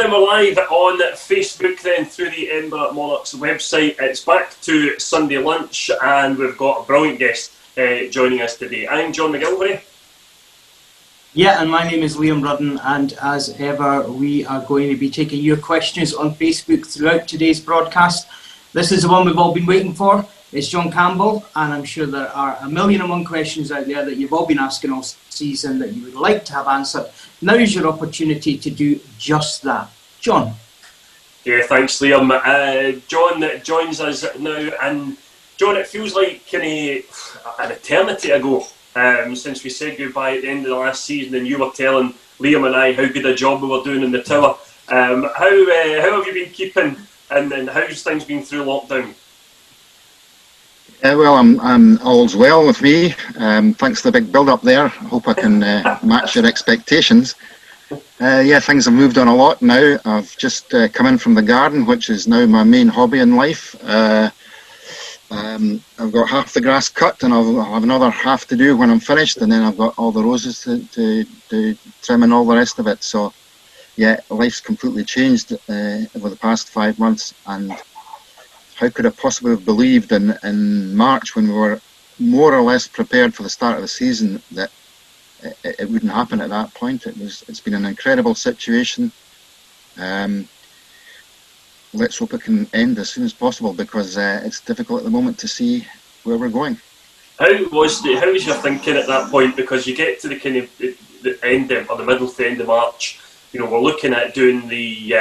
then we're live on Facebook then through the Edinburgh Monarchs website. It's back to Sunday lunch and we've got a brilliant guest joining us today. I'm John McGilvery. Yeah, and my name is Liam Rudden, and as ever we are going to be taking your questions on Facebook throughout today's broadcast. This is the one we've all been waiting for. It's John Campbell, and I'm sure there are a million and one questions out there that you've all been asking all season that you would like to have answered. Now is your opportunity to do just that. John. Yeah, thanks Liam. John joins us now, and John, it feels like an eternity ago since we said goodbye at the end of the last season, and you were telling Liam and I how good a job we were doing in the tower. How have you been keeping, and how's things been through lockdown? Well, I'm all's well with me. Thanks for the big build-up there. I hope I can match your expectations. Yeah, things have moved on a lot now. I've just come in from the garden, which is now my main hobby in life. I've got half the grass cut, and I'll have another half to do when I'm finished, and then I've got all the roses to trim and all the rest of it. So, yeah, life's completely changed over the past 5 months, and how could I possibly have believed in March, when we were more or less prepared for the start of the season, that it wouldn't happen at that point. It's been an incredible situation. Let's hope it can end as soon as possible, because it's difficult at the moment to see where we're going. How was your thinking at that point? Because you get to the kind of the end or the middle to the end of March. You know, we're looking at doing the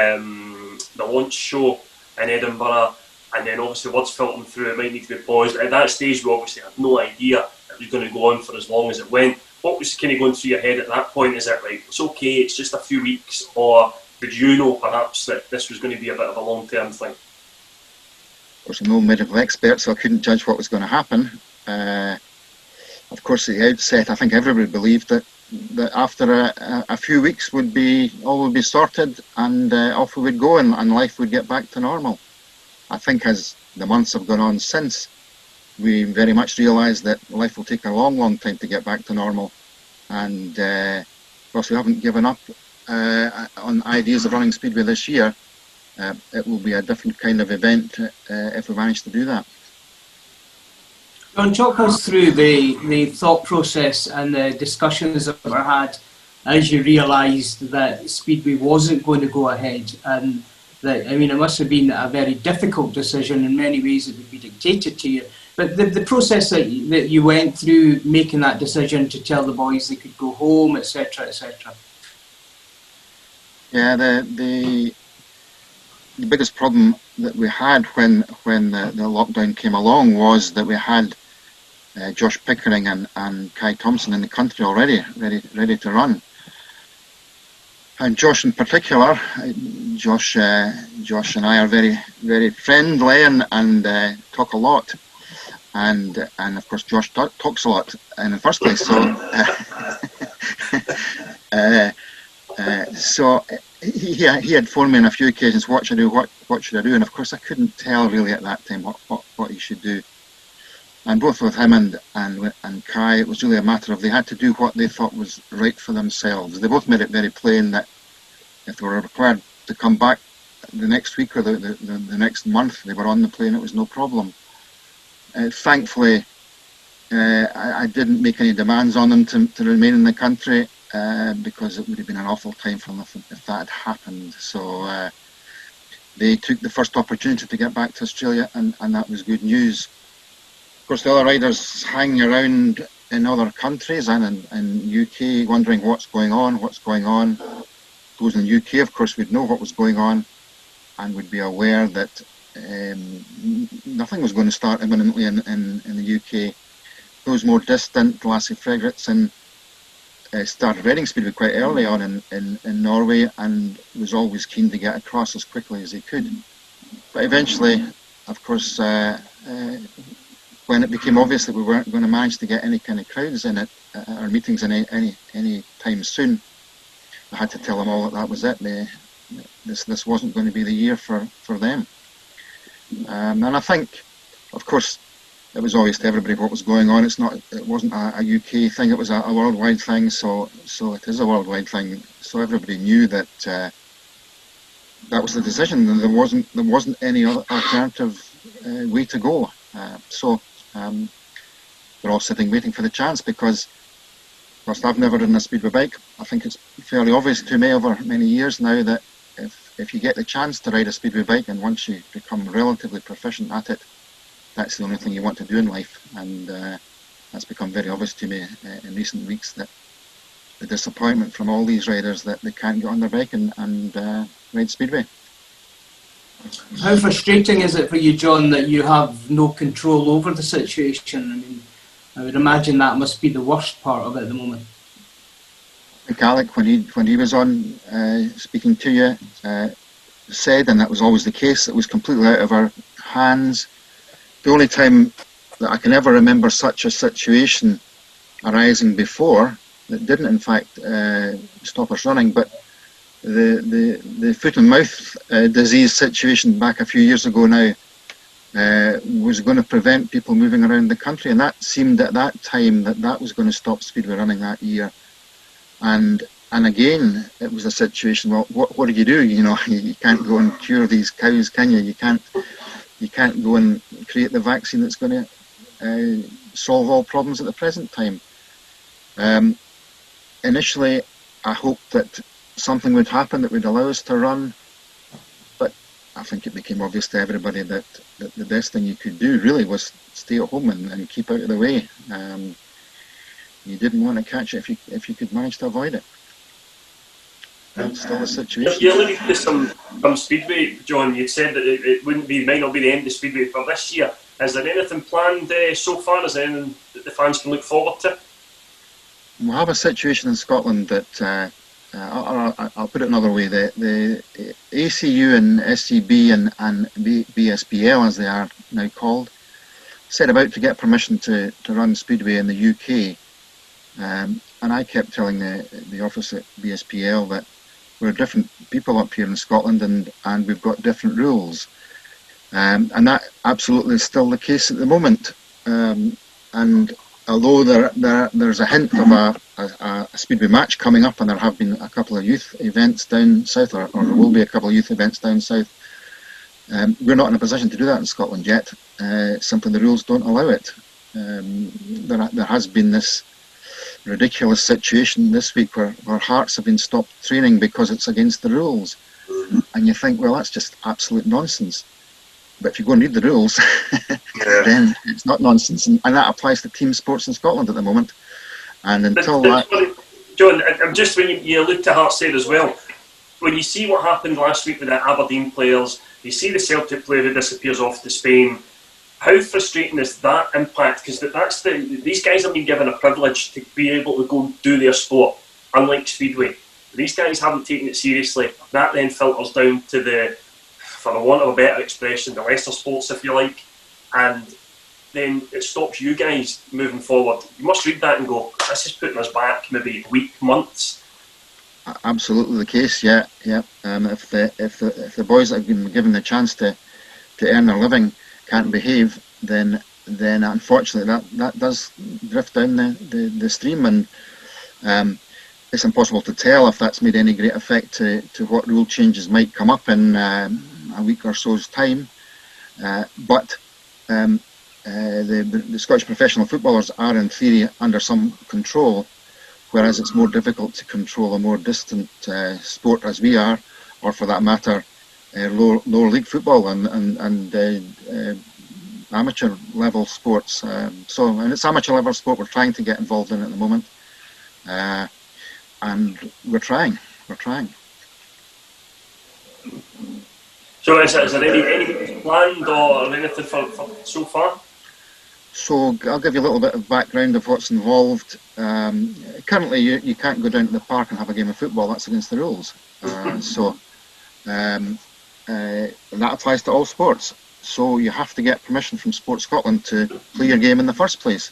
launch show in Edinburgh. And then obviously word's filtering through, it might need to be paused. At that stage we obviously had no idea it was going to go on for as long as it went. What was kind of going through your head at that point? Is it right, it's okay, it's just a few weeks, or did you know perhaps that this was going to be a bit of a long-term thing? Of course, I'm no medical expert, so I couldn't judge what was going to happen. Of course, at the outset, I think everybody believed that after a few weeks all would be sorted, and off we would go, and life would get back to normal. I think as the months have gone on since, we very much realised that life will take a long, long time to get back to normal. And of course, we haven't given up on ideas of running Speedway this year. It will be a different kind of event if we manage to do that. John, talk us through the thought process and the discussions that were had as you realised that Speedway wasn't going to go ahead. And it must have been a very difficult decision. In many ways it would be dictated to you. But the process that you went through, making that decision to tell the boys they could go home, etc., etc. Yeah, the biggest problem that we had when the lockdown came along was that we had Josh Pickering and Kai Thompson in the country already, ready to run. And Josh in particular, Josh and I are very, very friendly and talk a lot, and of course Josh talks a lot in the first place. So he had phoned me on a few occasions. What should I do? What should I do? And of course I couldn't tell really at that time what he should do. And both with him and Kai, it was really a matter of they had to do what they thought was right for themselves. They both made it very plain that if they were required to come back the next week or the next month, they were on the plane, it was no problem. Thankfully, I didn't make any demands on them to remain in the country, because it would have been an awful time for them if that had happened. So they took the first opportunity to get back to Australia, and that was good news. Of course, the other riders hanging around in other countries and in UK wondering what's going on. Those in the UK, of course, would know what was going on and would be aware that nothing was going to start imminently in the UK. Those more distant, Lassie Fredrickson started riding Speedway quite early on in Norway, and was always keen to get across as quickly as he could. But eventually, of course, when it became obvious that we weren't going to manage to get any kind of crowds in our meetings any time soon, I had to tell them all that was it. This wasn't going to be the year for them. And I think, of course, it was obvious to everybody what was going on. It wasn't a UK thing. It was a worldwide thing. So it is a worldwide thing. So everybody knew that that was the decision, and there wasn't any other alternative way to go. So we're all sitting waiting for the chance, because whilst I've never ridden a Speedway bike, I think it's fairly obvious to me over many years now that if you get the chance to ride a Speedway bike, and once you become relatively proficient at it, that's the only thing you want to do in life. And that's become very obvious to me in recent weeks, that the disappointment from all these riders that they can't get on their bike and ride Speedway. How frustrating is it for you, John, that you have no control over the situation? I mean, I would imagine that must be the worst part of it at the moment. I think Alec, when he was on speaking to you, said, and that was always the case, it was completely out of our hands. The only time that I can ever remember such a situation arising before, that didn't in fact stop us running, but the foot and mouth disease situation back a few years ago now was going to prevent people moving around the country, and that seemed at that time that was going to stop Speedway running that year. And again, it was a situation. Well, what do? You know, you can't go and cure these cows, can you? You can't go and create the vaccine that's going to solve all problems at the present time. Initially, I hoped that something would happen that would allow us to run, but I think it became obvious to everybody that the best thing you could do really was stay at home and keep out of the way. You didn't want to catch it if you could manage to avoid it. That's still the situation. You're alluding to some Speedway, John. You said that it might not be the end of Speedway for this year. Is there anything planned so far? Is there anything that the fans can look forward to? We have a situation in Scotland that I'll put it another way. The ACU and SCB and BSPL, as they are now called, set about to get permission to run Speedway in the UK. And I kept telling the office at BSPL that we're different people up here in Scotland, and we've got different rules. And that absolutely is still the case at the moment. And although there's a hint of a Speedway match coming up, and there have been a couple of youth events down south, or there will be a couple of youth events down south, we're not in a position to do that in Scotland yet. Simply the rules don't allow it. There has been this ridiculous situation this week where Hearts have been stopped training because it's against the rules. And you think, well, that's just absolute nonsense. But if you go and read the rules, then it's not nonsense. And that applies to team sports in Scotland at the moment. And until that... John, I'm just, when you allude to Hearts there as well, when you see what happened last week with the Aberdeen players, you see the Celtic player who disappears off to Spain, how frustrating is that impact? Because these guys have been given a privilege to be able to go and do their sport, unlike Speedway. These guys haven't taken it seriously. That then filters down to for the want of a better expression, the lesser sports, if you like, and then it stops you guys moving forward. You must read that and go, this is putting us back maybe months. Absolutely the case, yeah. If the boys that have been given the chance to earn their living can't behave, then unfortunately that does drift down the stream, and it's impossible to tell if that's made any great effect to what rule changes might come up in a week or so's time. But the Scottish professional footballers are in theory under some control, whereas it's more difficult to control a more distant sport as we are, or for that matter, lower league football and amateur level sports. And it's amateur level sport we're trying to get involved in at the moment, and we're trying. So is there anything planned or anything for so far? So I'll give you a little bit of background of what's involved. Currently, you can't go down to the park and have a game of football. That's against the rules. That applies to all sports. So you have to get permission from Sport Scotland to play your game in the first place.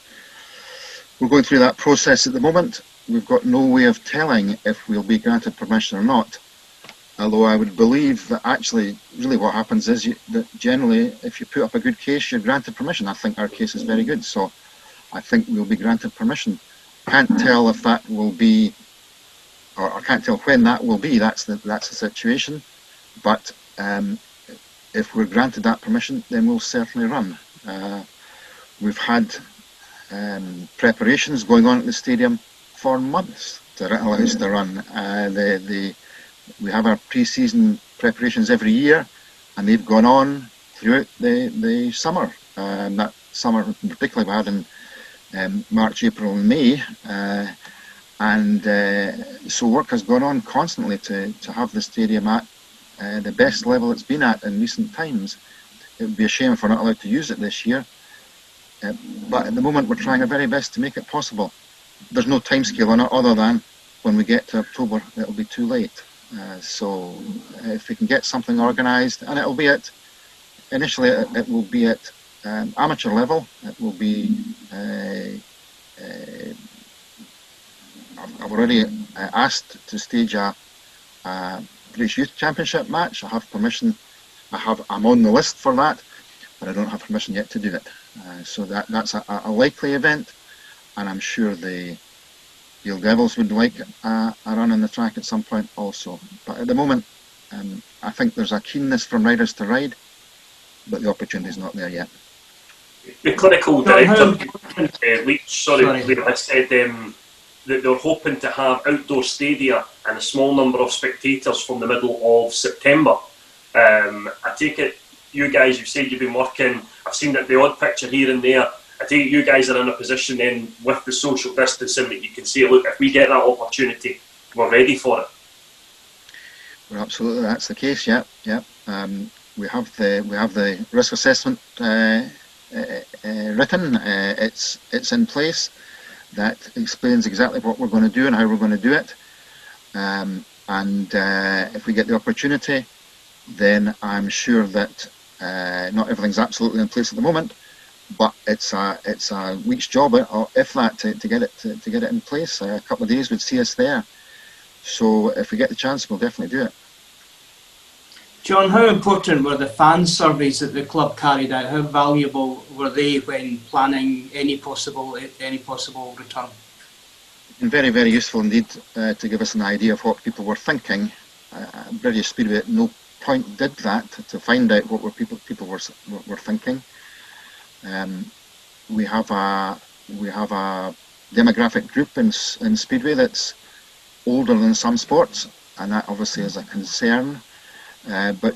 We're going through that process at the moment. We've got no way of telling if we'll be granted permission or not. Although I would believe that actually, really what happens is that generally, if you put up a good case, you're granted permission. I think our case is very good, so I think we'll be granted permission. Can't tell if that will be, or I can't tell when that will be. That's the situation. But if we're granted that permission, then we'll certainly run. We've had preparations going on at the stadium for months to allow us to run. We have our pre-season preparations every year, and they've gone on throughout the summer. That summer, particularly, we had in March, April, and May, so work has gone on constantly to have the stadium at the best level it's been at in recent times. It would be a shame if we're not allowed to use it this year, but at the moment we're trying our very best to make it possible. There's no timescale on it other than when we get to October it'll be too late. So if we can get something organised, and it'll be initially it will be at amateur level. It will be I've already asked to stage a British Youth Championship match. I have permission. I'm on the list for that, but I don't have permission yet to do it. So that's a likely event, and I'm sure the Yale Devils would like a run on the track at some point also. But at the moment, I think there's a keenness from riders to ride, but the opportunity is not there yet. The clinical director, Leach, I said that they're hoping to have outdoor stadia and a small number of spectators from the middle of September. I take it you guys, you've said you've been working, I've seen that the odd picture here and there. I take it you guys are in a position then with the social distancing that you can say, look, if we get that opportunity, we're ready for it. Well, absolutely, that's the case. Yeah. We have the risk assessment written. It's in place. That explains exactly what we're going to do and how we're going to do it. If we get the opportunity, then I'm sure that not everything's absolutely in place at the moment, but it's a week's job, if that, to get it in place. A couple of days would see us there. So if we get the chance, we'll definitely do it. John, how important were the fan surveys that the club carried out? How valuable were they when planning any possible return? Very, very useful indeed to give us an idea of what people were thinking. British Speedway at no point did that to find out what people were thinking. We have a demographic group in Speedway that's older than some sports, and that obviously is a concern. But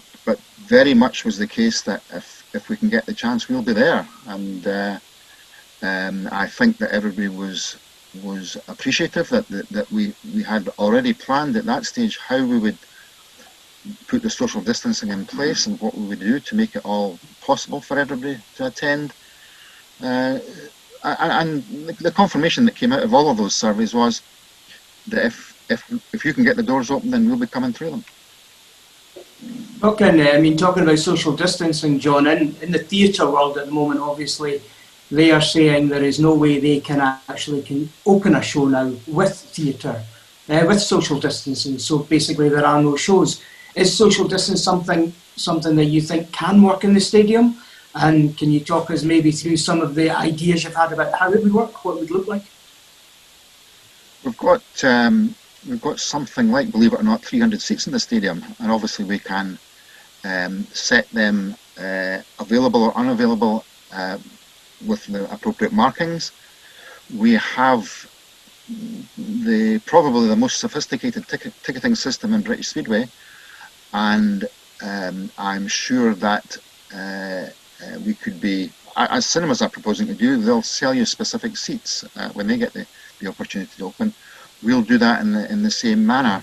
very much was the case that if we can get the chance, we'll be there. And I think that everybody was appreciative that we had already planned at that stage how we would put the social distancing in place and what we would do to make it all possible for everybody to attend. And the confirmation that came out of all of those surveys was that if you can get the doors open, then we'll be coming through them. Talking about social distancing, John, in the theatre world at the moment, obviously, they are saying there is no way they can open a show now with theatre, with social distancing. So basically, there are no shows. Is social distancing something that you think can work in the stadium? And can you talk us maybe through some of the ideas you've had about how it would work, what it would look like? We've got something like, believe it or not, 300 seats in the stadium, and obviously we can set them available or unavailable with the appropriate markings. We have probably the most sophisticated ticketing system in British Speedway, and I'm sure that we could be, as cinemas are proposing to do, they'll sell you specific seats when they get the opportunity to open. We'll do that in the same manner,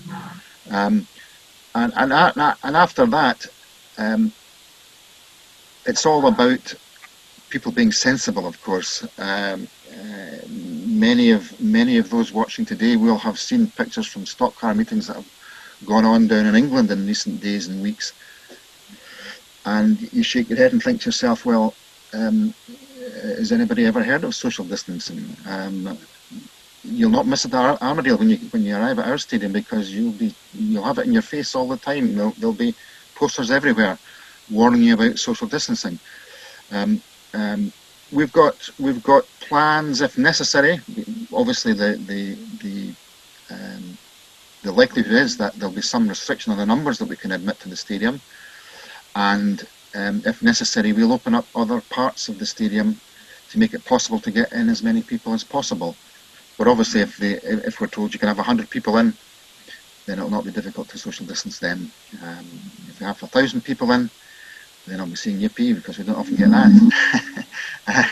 and after that, it's all about people being sensible. Of course, many of those watching today will have seen pictures from stock car meetings that have gone on down in England in recent days and weeks, and you shake your head and think to yourself, well, has anybody ever heard of social distancing? You'll not miss it at Armadale when you arrive at our stadium, because you'll have it in your face all the time. There'll be posters everywhere warning you about social distancing. We've got plans if necessary. Obviously, the the likelihood is that there'll be some restriction on the numbers that we can admit to the stadium, and if necessary, we'll open up other parts of the stadium to make it possible to get in as many people as possible. But obviously, if we're told you can have 100 people in, then it'll not be difficult to social distance them. If we have 1,000 people in, then I'll be saying yippee, because we don't often get that.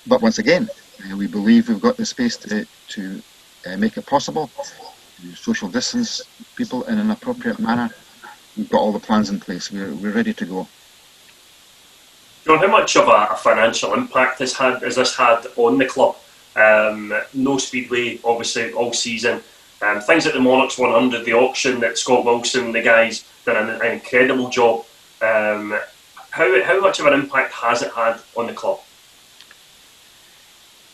But once again, we believe we've got the space to make it possible to social distance people in an appropriate manner. We've got all the plans in place. We're ready to go. John, how much of a financial impact has this had on the club? No Speedway, obviously, all season. Things like the Monarchs 100, the auction that Scott Wilson and the guys did an incredible job. How much of an impact has it had on the club?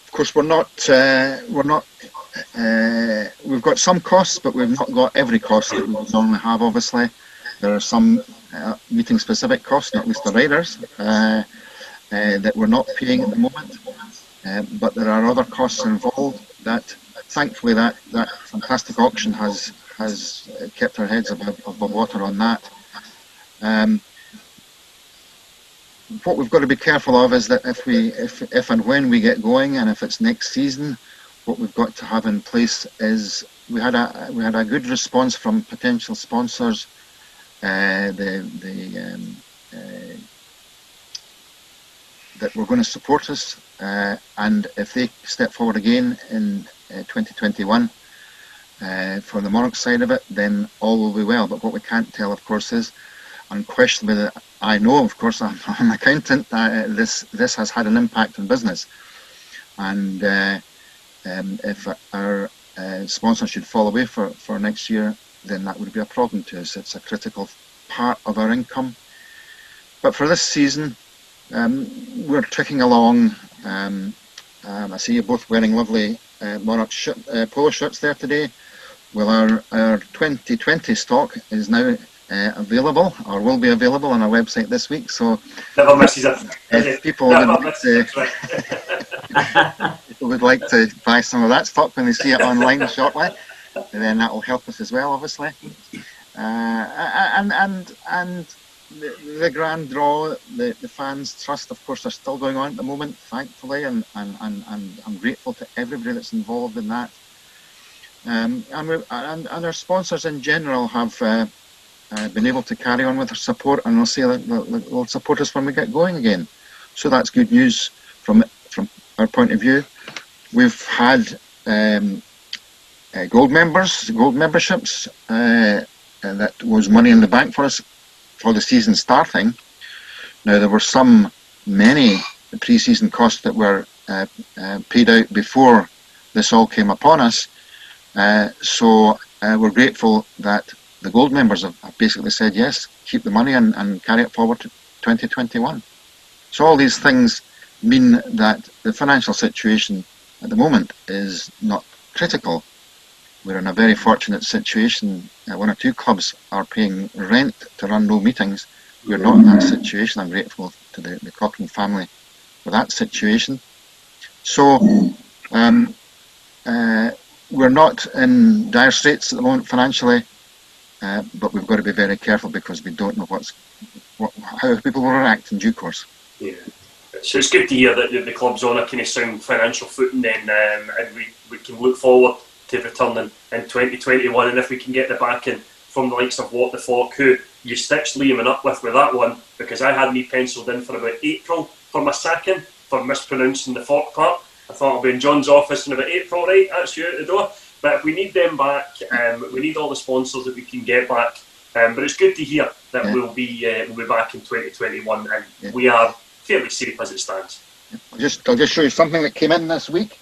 Of course, we've got some costs, but we've not got every cost that we would normally have, obviously. There are some meeting specific costs, not least the riders, that we're not paying at the moment. But there are other costs involved that, thankfully, that fantastic auction has kept our heads above water on that. What we've got to be careful of is that if and when we get going, and if it's next season, what we've got to have in place is we had a good response from potential sponsors. That were going to support us, and if they step forward again in 2021 for the Monarchs side of it, then all will be well. But what we can't tell, of course, is unquestionably that I know, of course, I'm an accountant, this has had an impact on business, and if our sponsor should fall away for next year, then that would be a problem to us. It's a critical part of our income. But for this season, we're ticking along. I see you both wearing lovely Monarchs polo shirts there today. Well, our 2020 stock is now available, or will be available on our website this week. So never misses it. If people would like to buy some of that stock when they see it online shortly, then that will help us as well, obviously. And the grand draw, the fans' trust, of course, are still going on at the moment, thankfully, and I'm grateful to everybody that's involved in that. And our sponsors in general have been able to carry on with their support, and they'll say that they'll support us when we get going again. So that's good news from our point of view. We've had gold memberships, and that was money in the bank for us for the season starting. Now, there were many pre-season costs that were paid out before this all came upon us. So we're grateful that the gold members have basically said yes, keep the money and carry it forward to 2021. So all these things mean that the financial situation at the moment is not critical. We're in a very fortunate situation. One or two clubs are paying rent to run no meetings. We're not in that situation. I'm grateful to the Cochrane family for that situation. So we're not in dire straits at the moment financially, but we've got to be very careful because we don't know how people will react in due course. Yeah. So it's good to hear that the club's on a kind of sound financial footing then, and we can look forward to returning in 2021, and if we can get the backing from the likes of What the Fork, who you stitched Liam up with that one, because I had me penciled in for about April for my sacking for mispronouncing the Fork part. I thought I'll be in John's office in about April, right? That's you out the door. But if we need them back, we need all the sponsors that we can get back. But it's good to hear that we'll be back in 2021, and we are fairly safe as it stands. I'll just show you something that came in this week.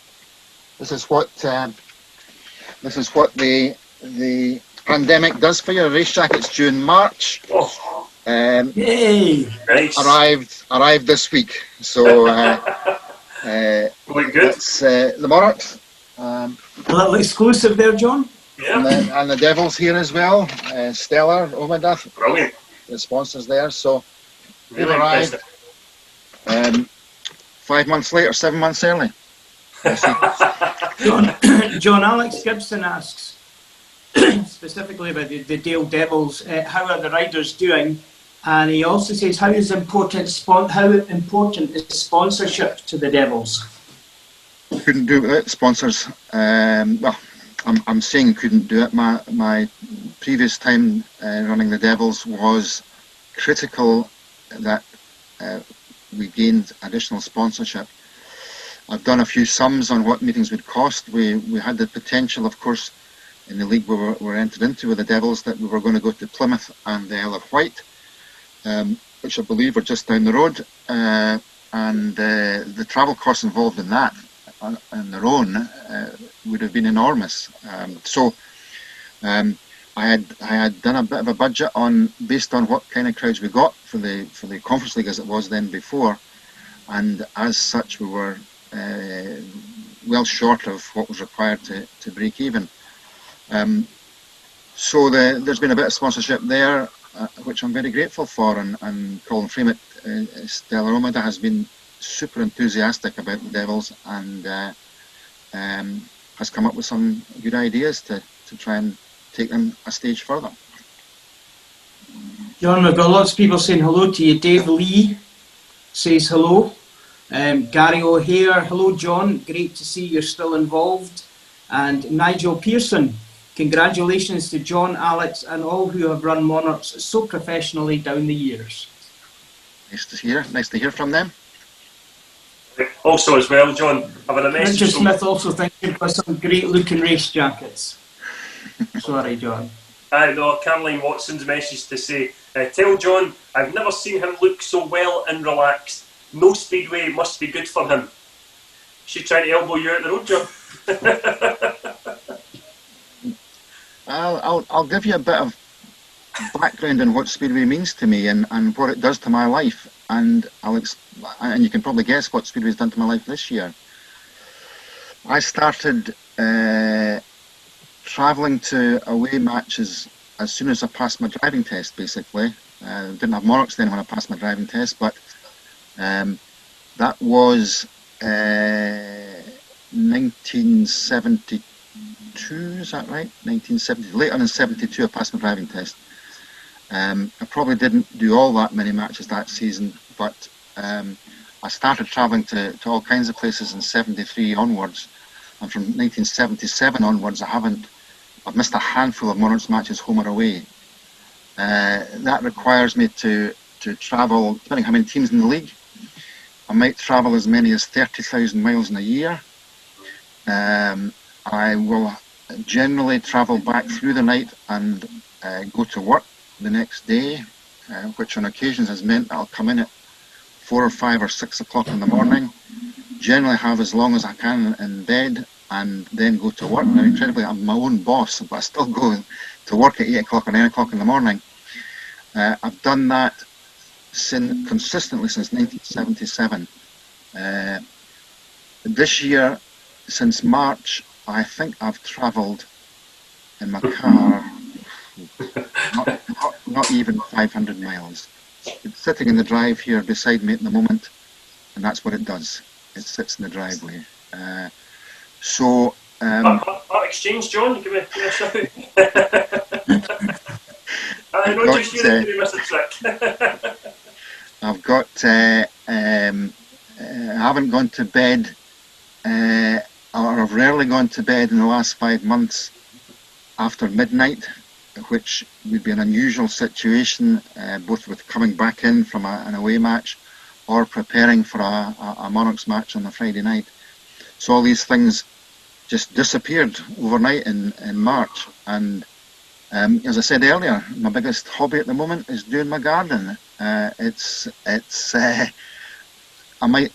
This is what the pandemic does for you. A race jacket's due in March. Oh. Yay! Nice. Arrived this week. So Looking good. It's the Monarchs. A little exclusive there, John. Yeah. And the Devils here as well. Stellar, Omadath. Brilliant. The sponsors there. So they've Really arrived impressive. 5 months later, 7 months early. John, Alex Gibson asks, specifically about the Dale Devils. How are the riders doing? And he also says, how important is sponsorship to the Devils? Couldn't do it without sponsors. Well, I'm saying couldn't do it. My previous time running the Devils was critical that we gained additional sponsorship. I've done a few sums on what meetings would cost. We had the potential, of course, in the league we were entered into with the Devils, that we were going to go to Plymouth and the Isle of Wight, which I believe are just down the road, and the travel costs involved in that on their own would have been enormous. So I had done a bit of a budget based on what kind of crowds we got for the Conference League as it was then before, and as such we were well short of what was required to break even. So there's been a bit of sponsorship there, which I'm very grateful for, and Colin Freeman at Stella Armada has been super enthusiastic about the Devils, and has come up with some good ideas to try and take them a stage further. John, we've got lots of people saying hello to you. Dave Lee says hello. Gary O'Hare, hello John, great to see you're still involved. And Nigel Pearson, congratulations to John, Alex and all who have run Monarchs so professionally down the years. Nice to hear from them. Also as well, John, I've had a message Richard from Smith also thinking for some great looking race jackets. Sorry John. I know, Caroline Watson's message to say, tell John, I've never seen him look so well and relaxed. No Speedway must be good for him. She's trying to elbow you out the road, John. I'll give you a bit of background on what Speedway means to me and what it does to my life, and you can probably guess what Speedway's done to my life this year. I started travelling to away matches as soon as I passed my driving test, basically. Didn't have Monarchs then when I passed my driving test, but that was 1972, is that right? 1970, later in 72 I passed my driving test. I probably didn't do all that many matches that season, but I started travelling to all kinds of places in 73 onwards, and from 1977 onwards I've missed a handful of Monarchs matches home or away. That requires me to travel, depending how many teams in the league, I might travel as many as 30,000 miles in a year. I will generally travel back through the night and go to work the next day, which on occasions has meant I'll come in at 4 or 5 or 6 o'clock in the morning, generally have as long as I can in bed, and then go to work. Now, incredibly, I'm my own boss, but I still go to work at 8 o'clock or 9 o'clock in the morning. I've done that consistently since 1977. This year, since March, I think I've travelled in my car not even 500 miles. It's sitting in the drive here beside me at the moment, and that's what it does. It sits in the driveway. Part exchange, John, give me a shout. I know just you didn't miss a trick. I've got, I haven't gone to bed, or I've rarely gone to bed in the last 5 months after midnight, which would be an unusual situation, both with coming back in from an away match or preparing for a Monarchs match on a Friday night. So all these things just disappeared overnight in March, and as I said earlier, my biggest hobby at the moment is doing my garden. I might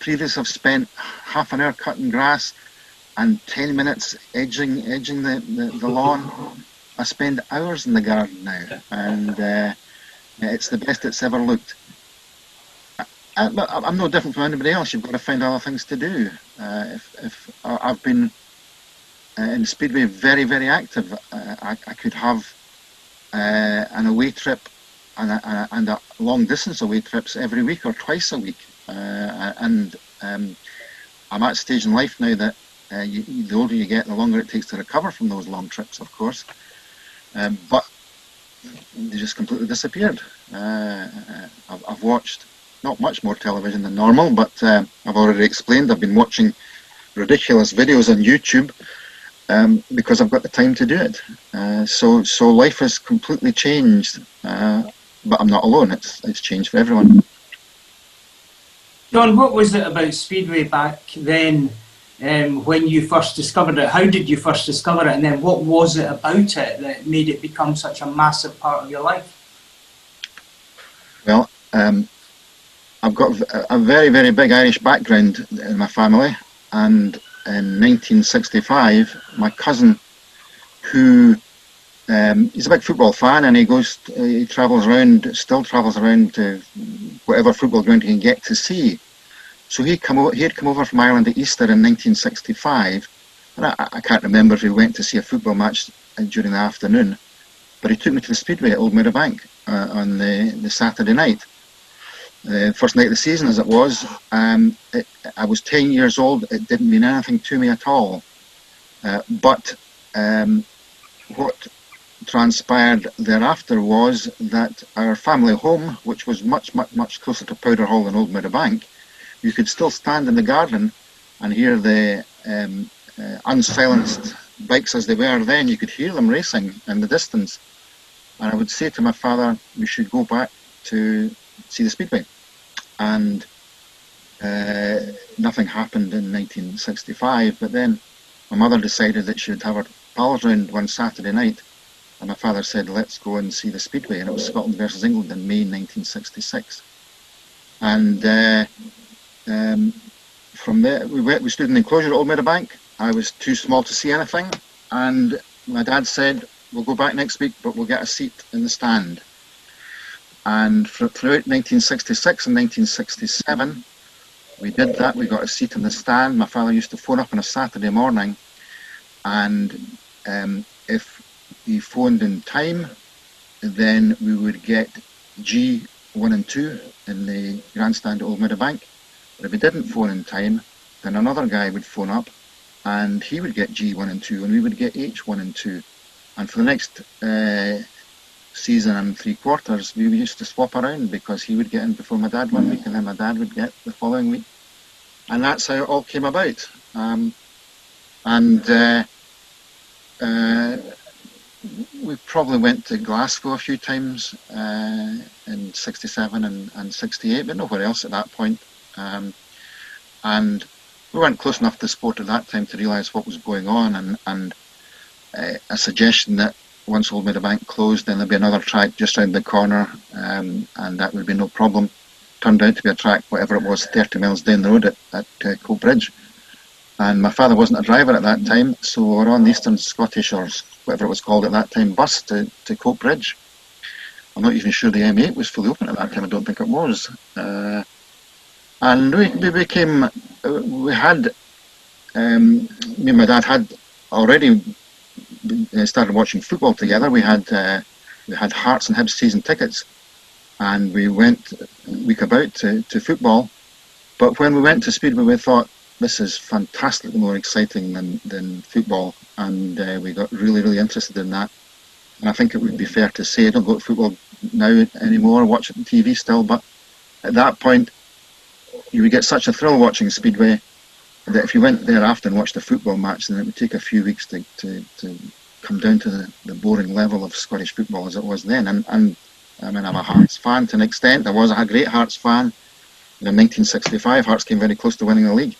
previously have spent half an hour cutting grass and 10 minutes edging the lawn. I spend hours in the garden now, and it's the best it's ever looked. I'm no different from anybody else. You've got to find other things to do. If I've been in Speedway very, very active, I could have an away trip and a long distance away trips every week or twice a week. I'm at a stage in life now that the older you get, the longer it takes to recover from those long trips, of course. But they just completely disappeared. I've watched not much more television than normal, but I've already explained I've been watching ridiculous videos on YouTube because I've got the time to do it. So life has completely changed, but I'm not alone. It's changed for everyone. John, what was it about Speedway back then when you first discovered it? How did you first discover it, and then what was it about it that made it become such a massive part of your life? Well, I've got a very, very big Irish background in my family, and in 1965, my cousin, who he's a big football fan, and he travels around, still travels around to whatever football ground he can get to see. So he had come over from Ireland at Easter in 1965, and I can't remember if he went to see a football match during the afternoon, but he took me to the Speedway at Old Meadowbank on the Saturday night. First night of the season, as it was. I was 10 years old. It didn't mean anything to me at all. But what transpired thereafter was that our family home, which was much, much, much closer to Powder Hall than Old Meadowbank, you could still stand in the garden and hear the unsilenced bikes as they were then. You could hear them racing in the distance. And I would say to my father, we should go back to see the Speedway. And nothing happened in 1965, but then my mother decided that she would have her pals round one Saturday night, and my father said, let's go and see the Speedway, and it was Scotland versus England in May 1966. And from there, we stood in the enclosure at Old Meadowbank. I was too small to see anything, and my dad said, we'll go back next week, but we'll get a seat in the stand. And throughout 1966 and 1967, we did that. We got a seat in the stand. My father used to phone up on a Saturday morning, and if he phoned in time, then we would get G1 and 2 in the grandstand at Old Meadowbank. But if he didn't phone in time, then another guy would phone up, and he would get G1 and 2, and we would get H1 and 2. And for the next season and 3 quarters, we used to swap around, because he would get in before my dad one week, and then my dad would get the following week. And that's how it all came about. We probably went to Glasgow a few times in 67 and 68, but nowhere else at that point. And we weren't close enough to sport at that time to realise what was going on, and a suggestion that once Old Meadowbank closed, then there'd be another track just round the corner, and that would be no problem. Turned out to be a track, whatever it was, 30 miles down the road at Cope Bridge. And my father wasn't a driver at that time, so we were on the Eastern Scottish, or whatever it was called at that time, bus to Cope Bridge. I'm not even sure the M8 was fully open at that time. I don't think it was. And we became, me and my dad had already started watching football together. We had Hearts and Hibs season tickets, and we went week about to football. But when we went to Speedway, we thought, this is fantastically more exciting than football, and we got really, really interested in that. And I think it would be fair to say, I don't go to football now anymore, watch it on TV still, but at that point you would get such a thrill watching Speedway that if you went there after and watched a football match, then it would take a few weeks to come down to the boring level of Scottish football as it was then. And I mean, I'm a Hearts fan to an extent. I was a great Hearts fan. In 1965, Hearts came very close to winning the league.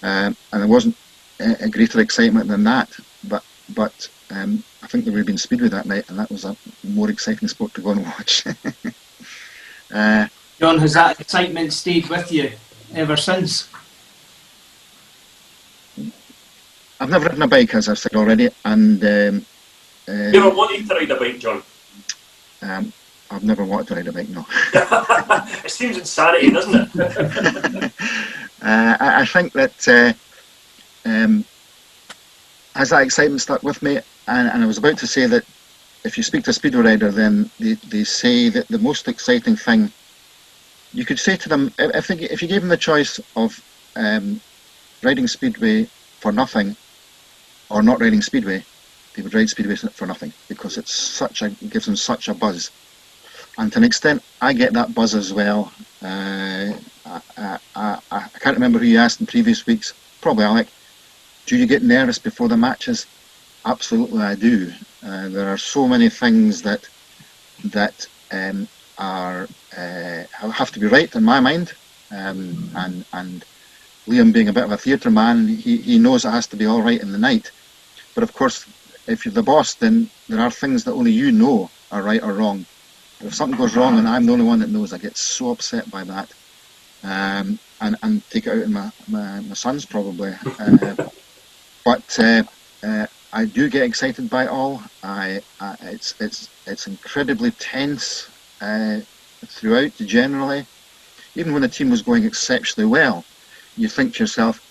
And there wasn't a greater excitement than that. But I think there would have been Speedway that night, and that was a more exciting sport to go and watch. John, has that excitement stayed with you ever since? I've never ridden a bike, as I've said already, and you ever wanted to ride a bike, John? I've never wanted to ride a bike, no. It seems insanity, doesn't it? I think that has that excitement stuck with me, and I was about to say that if you speak to a Speedway rider, then they say that the most exciting thing, you could say to them, if you gave them the choice of riding Speedway for nothing, or not riding Speedway, they would ride Speedway for nothing, because it gives them such a buzz. And to an extent, I get that buzz as well. I can't remember who you asked in previous weeks, probably Alec, do you get nervous before the matches? Absolutely I do. There are so many things that have to be right in my mind, and Liam being a bit of a theatre man, he knows it has to be all right in the night. But of course, if you're the boss, then there are things that only you know are right or wrong. But if something goes wrong and I'm the only one that knows, I get so upset by that, and take it out on my sons probably. But I do get excited by it all. It's incredibly tense throughout generally. Even when the team was going exceptionally well, you think to yourself,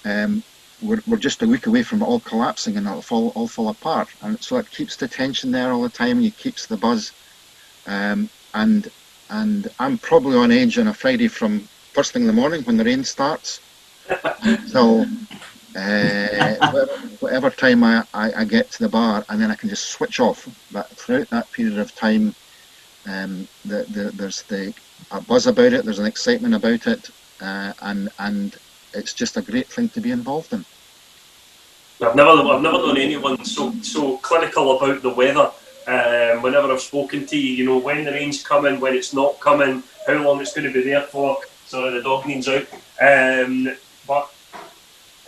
we're just a week away from it all collapsing and it'll all fall apart. And so it keeps the tension there all the time. It keeps the buzz. And I'm probably on edge on a Friday from first thing in the morning when the rain starts until whatever time I get to the bar, and then I can just switch off. But throughout that period of time, there's a buzz about it, there's an excitement about it, and it's just a great thing to be involved in. I've never known anyone so clinical about the weather. Whenever I've spoken to you, you know, when the rain's coming, when it's not coming, how long it's going to be there for. Sorry, the dog needs out. But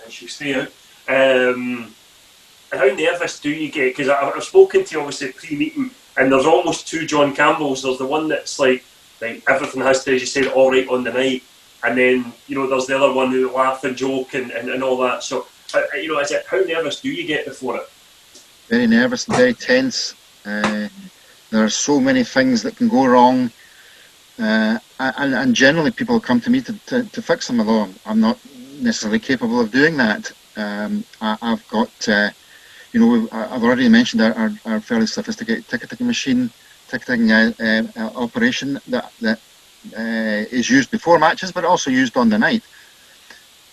she'll stay out. And how nervous do you get? Because I've spoken to you obviously pre-meeting, and there's almost two John Campbells. There's the one that's like everything has to, as you said, all right on the night, and then there's the other one who laugh and joke and all that. So how nervous do you get before it? Very nervous, very tense. There are so many things that can go wrong, and generally people come to me to fix them, although I'm not necessarily capable of doing that. I've got, I've already mentioned our fairly sophisticated ticketing machine, ticketing operation that is used before matches, but also used on the night.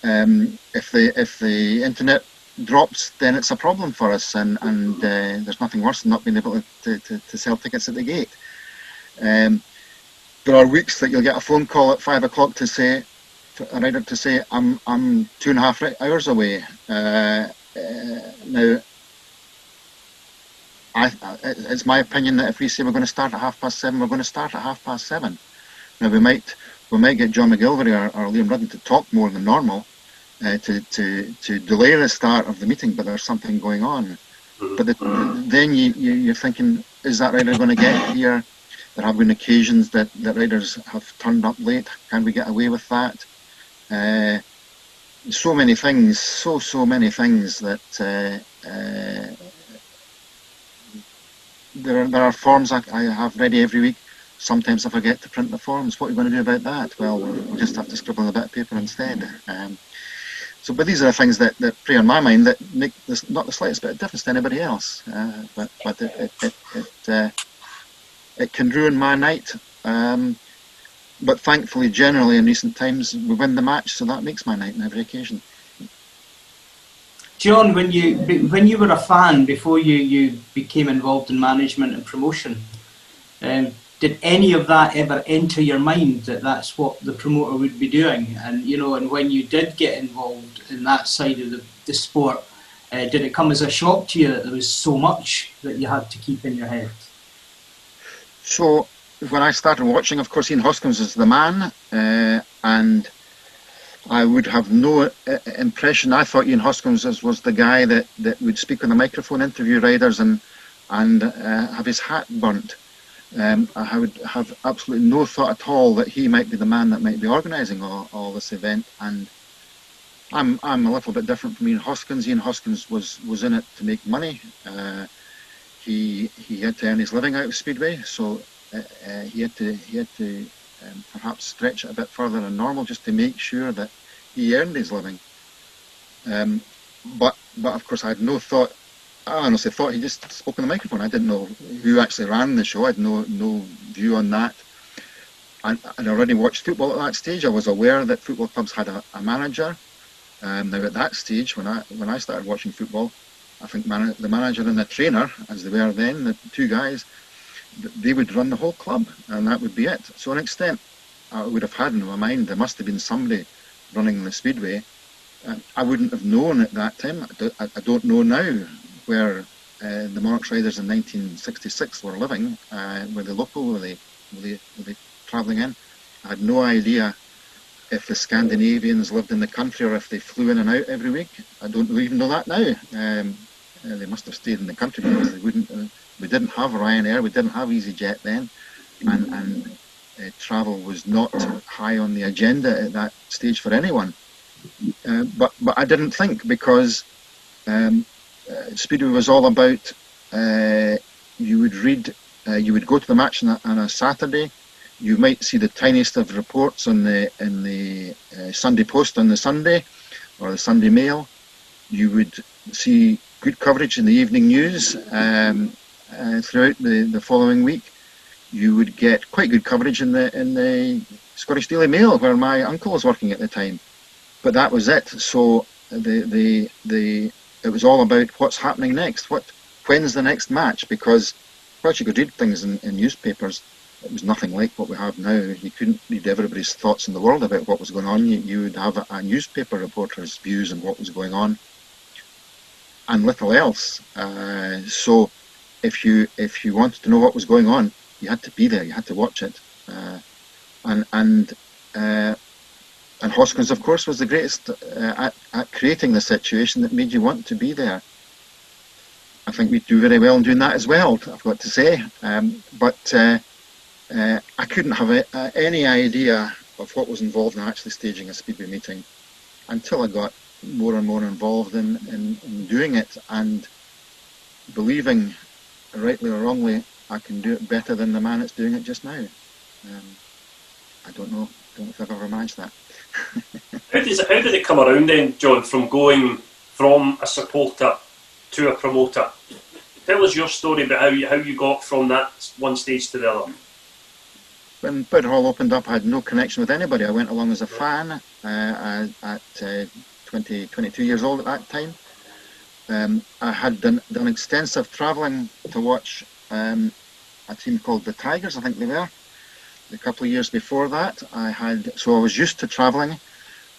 If the internet drops, then it's a problem for us, and there's nothing worse than not being able to sell tickets at the gate. There are weeks that you'll get a phone call at 5 o'clock to say, a rider to say, I'm 2.5 hours away. Now, it's my opinion that if we say we're going to start at 7:30, we're going to start at 7:30. Now we might get John McGilvery or Liam Rudden to talk more than normal, to delay the start of the meeting, but there's something going on. But then you're thinking, is that rider going to get here? There have been occasions that riders have turned up late. Can we get away with that? So many things, so many things that there are forms I have ready every week. Sometimes I forget to print the forms. What are you going to do about that? Well, we'll just have to scribble on a bit of paper instead. But these are the things that prey on my mind that make this not the slightest bit of difference to anybody else. But it can ruin my night. But thankfully, generally in recent times, we win the match, so that makes my night on every occasion. John, when you were a fan before you became involved in management and promotion, did any of that ever enter your mind that that's what the promoter would be doing? And and when you did get involved in that side of the sport, did it come as a shock to you that there was so much that you had to keep in your head? So when I started watching, of course, Ian Hoskins is the man, and I would have no impression. I thought Ian Hoskins was the guy that would speak on the microphone, interview riders, and have his hat burnt. I would have absolutely no thought at all that he might be the man that might be organising all this event. And I'm a little bit different from Ian Hoskins. Ian Hoskins was in it to make money. He had to earn his living out of Speedway, so he had to perhaps stretch it a bit further than normal just to make sure that he earned his living. But of course I had no thought. I honestly thought he just spoke on the microphone. I didn't know who actually ran the show. I had no view on that. I'd already watched football at that stage. I was aware that football clubs had a manager. Now at that stage, when I started watching football, I think the manager and the trainer, as they were then, the two guys, they would run the whole club, and that would be it. So an extent, I would have had in my mind there must have been somebody running the Speedway. I wouldn't have known at that time. I don't know now where the Monarchs riders in 1966 were living. Were they local? Were they travelling in? I had no idea if the Scandinavians lived in the country or if they flew in and out every week. I don't even know that now. They must have stayed in the country because they wouldn't. We didn't have Ryanair, we didn't have EasyJet then, and travel was not high on the agenda at that stage for anyone. But I didn't think, because Speedway was all about you would go to the match on a Saturday. You might see the tiniest of reports in the Sunday Post on the Sunday, or the Sunday Mail. You would see good coverage in the evening news throughout the following week. You would get quite good coverage in the Scottish Daily Mail, where my uncle was working at the time. But that was it. So it was all about what's happening next. When's the next match? Because whilst you could read things in newspapers, it was nothing like what we have now. You couldn't read everybody's thoughts in the world about what was going on. You would have a newspaper reporter's views on what was going on, and little else. So if you wanted to know what was going on, you had to be there. You had to watch it. And Hoskins, of course, was the greatest at creating the situation that made you want to be there. I think we do very well in doing that as well, I've got to say. But I couldn't have any idea of what was involved in actually staging a Speedway meeting until I got more and more involved in doing it, and believing, rightly or wrongly, I can do it better than the man that's doing it just now. I don't know if I've ever managed that. How did it come around then, John, from going from a supporter to a promoter? Tell us your story about how you got from that one stage to the other. When Powderhall opened up, I had no connection with anybody. I went along as a fan at 22 years old at that time. I had done extensive travelling to watch a team called the Tigers, I think they were. A couple of years before that, so I was used to travelling.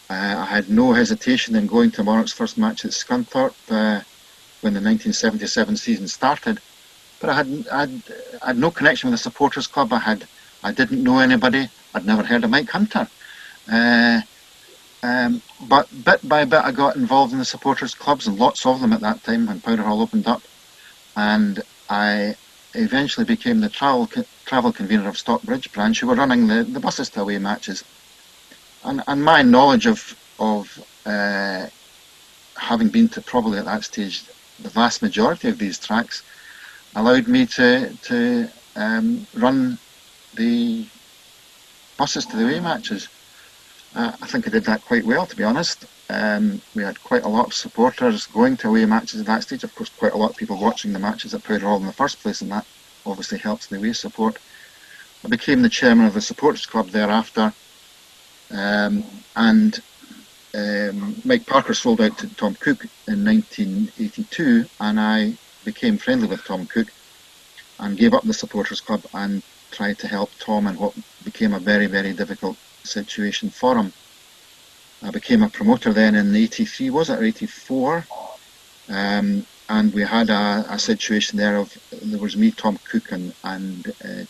I had no hesitation in going to Monarchs' first match at Scunthorpe when the 1977 season started. But I had no connection with the supporters club. I didn't know anybody. I'd never heard of Mike Hunter. But bit by bit, I got involved in the supporters clubs, and lots of them at that time when Powderhall opened up. And I eventually became the travel convener of Stockbridge branch, who were running the buses to away matches. And my knowledge of having been to probably at that stage the vast majority of these tracks allowed me to run the buses to the away matches. I think I did that quite well, to be honest. We had quite a lot of supporters going to away matches at that stage. Of course, quite a lot of people watching the matches at Powderhall in the first place, and that obviously helps the away support. I became the chairman of the supporters club thereafter, and Mike Parker sold out to Tom Cook in 1982, and I became friendly with Tom Cook and gave up the supporters club and tried to help Tom in what became a very, very difficult situation for him. I became a promoter then in 83, was it, or 84? And we had a situation there there was me, Tom Cook, and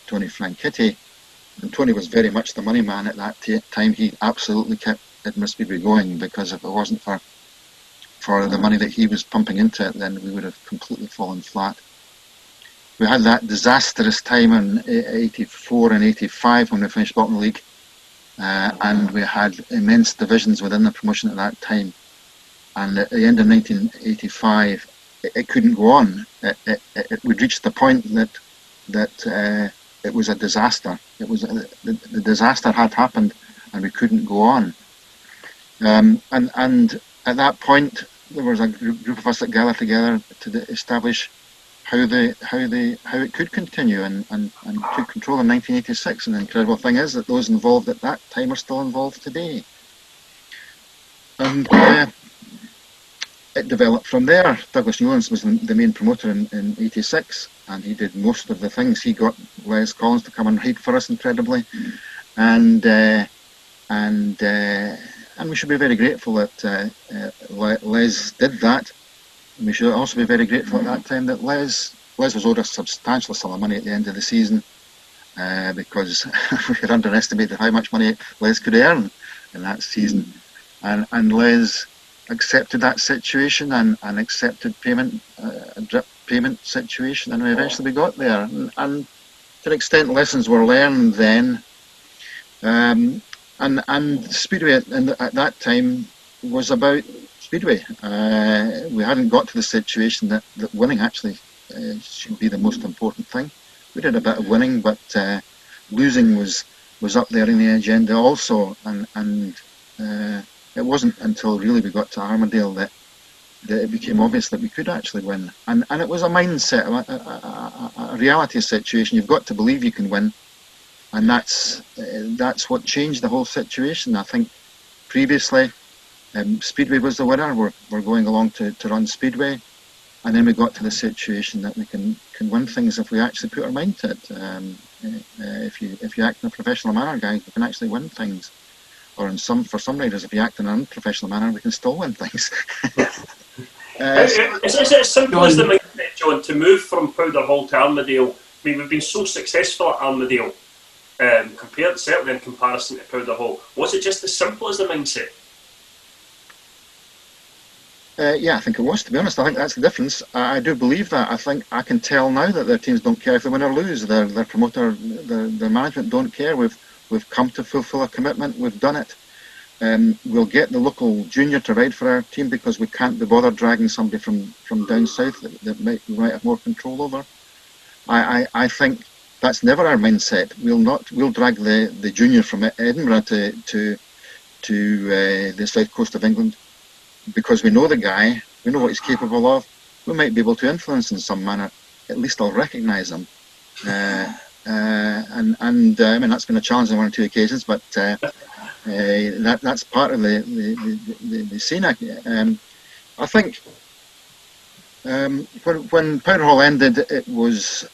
Tony Franchitti. And Tony was very much the money man at that time. He absolutely kept Edinburgh Speedway going, because if it wasn't for the money that he was pumping into it, then we would have completely fallen flat. We had that disastrous time in 84 and 85 when we finished bottom of the league. And we had immense divisions within the promotion at that time. And at the end of 1985, it couldn't go on. We'd reached the point that it was a disaster. The disaster had happened, and we couldn't go on. And at that point, there was a group of us that gathered together to establish how it could continue, and took control in 1986. And the incredible thing is that those involved at that time are still involved today. And it developed from there. Douglas Newlands was the main promoter in '86, and he did most of the things. He got Les Collins to come and ride for us incredibly, and we should be very grateful that Les did that. And we should also be very grateful at that time that Les was owed a substantial sum of money at the end of the season, because we had underestimated how much money Les could earn in that season, and Les accepted that situation and accepted a drip payment situation, and eventually we got there. And to an extent, lessons were learned then. And Speedway at that time was about Speedway. We hadn't got to the situation that winning actually should be the most important thing. We did a bit of winning, but losing was up there in the agenda also, and it wasn't until really we got to Armadale that it became obvious that we could actually win. And it was a mindset, a reality situation. You've got to believe you can win, and that's what changed the whole situation. I think previously Speedway was the winner. We're going along to run Speedway, and then we got to the situation that we can win things if we actually put our mind to it. If you act in a professional manner, guys, we can actually win things. Or for some riders, if you act in an unprofessional manner, we can still win things. Is it as simple as the mindset, John, to move from Powder Hall to Armadale? I mean, we've been so successful at Armadale, certainly in comparison to Powder Hall. Was it just as simple as the mindset? Yeah, I think it was, to be honest. I think that's the difference. I do believe that. I think I can tell now that their teams don't care if they win or lose. Their promoter, their management don't care. We've come to fulfil a commitment. We've done it. We'll get the local junior to ride for our team because we can't be bothered dragging somebody from down south that we might have more control over. I think that's never our mindset. We'll drag the junior from Edinburgh to the south coast of England because we know the guy, we know what he's capable of. We might be able to influence in some manner. At least I'll recognise him. And I mean, that's been a challenge on one or two occasions, but that's part of the scene. I think when Powder Hall ended, it was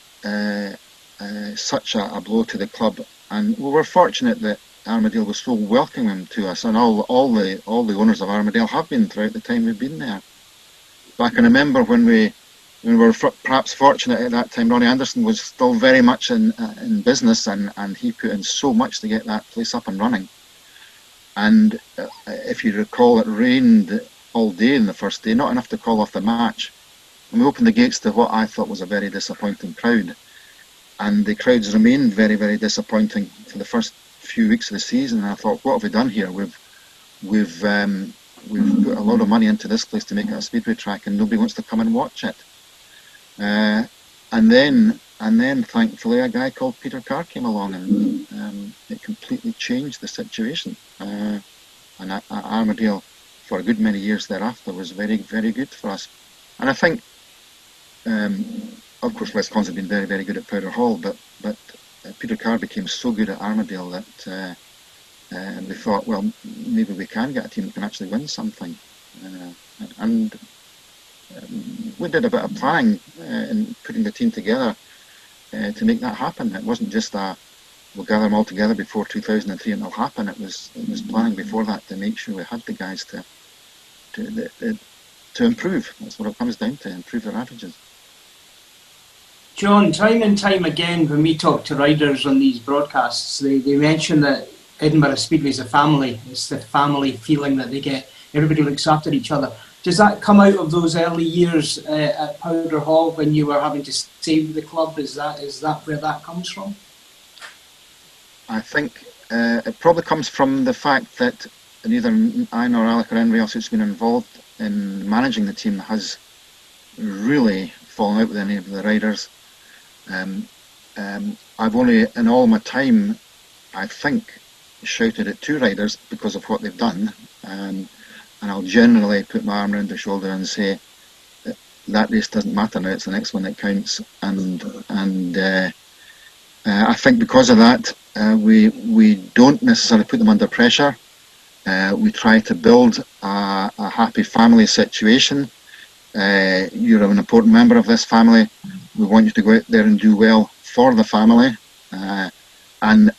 such a blow to the club, and we were fortunate that Armadale was so welcoming to us, and all the owners of Armadale have been throughout the time we've been there. But I can remember when we were perhaps fortunate at that time. Ronnie Anderson was still very much in business, and he put in so much to get that place up and running. And if you recall, it rained all day in the first day, not enough to call off the match. And we opened the gates to what I thought was a very disappointing crowd. And the crowds remained very, very disappointing for the first few weeks of the season. And I thought, what have we done here? We've put a lot of money into this place to make it a speedway track, and nobody wants to come and watch it. And then thankfully a guy called Peter Carr came along, and it completely changed the situation. And Armadale, for a good many years thereafter, was very, very good for us. And I think, of course, Les Collins had been very, very good at Powder Hall, but Peter Carr became so good at Armadale that we thought, well, maybe we can get a team that can actually win something. And we did a bit of planning in putting the team together to make that happen. It wasn't just we'll gather them all together before 2003 and it'll happen. It was planning before that to make sure we had the guys to improve. That's what it comes down to, improve their averages. John, time and time again when we talk to riders on these broadcasts, they mention that Edinburgh Speedway is a family. It's the family feeling that they get. Everybody looks after each other. Does that come out of those early years at Powder Hall when you were having to save the club? Is that where that comes from? I think it probably comes from the fact that neither I nor Alec or anybody else who's been involved in managing the team has really fallen out with any of the riders. I've only, in all my time, I think, shouted at two riders because of what they've done. And I'll generally put my arm around their shoulder and say that race doesn't matter now, it's the next one that counts. And I think because of that, we don't necessarily put them under pressure. We try to build a happy family situation. You're an important member of this family. We want you to go out there and do well for the family. And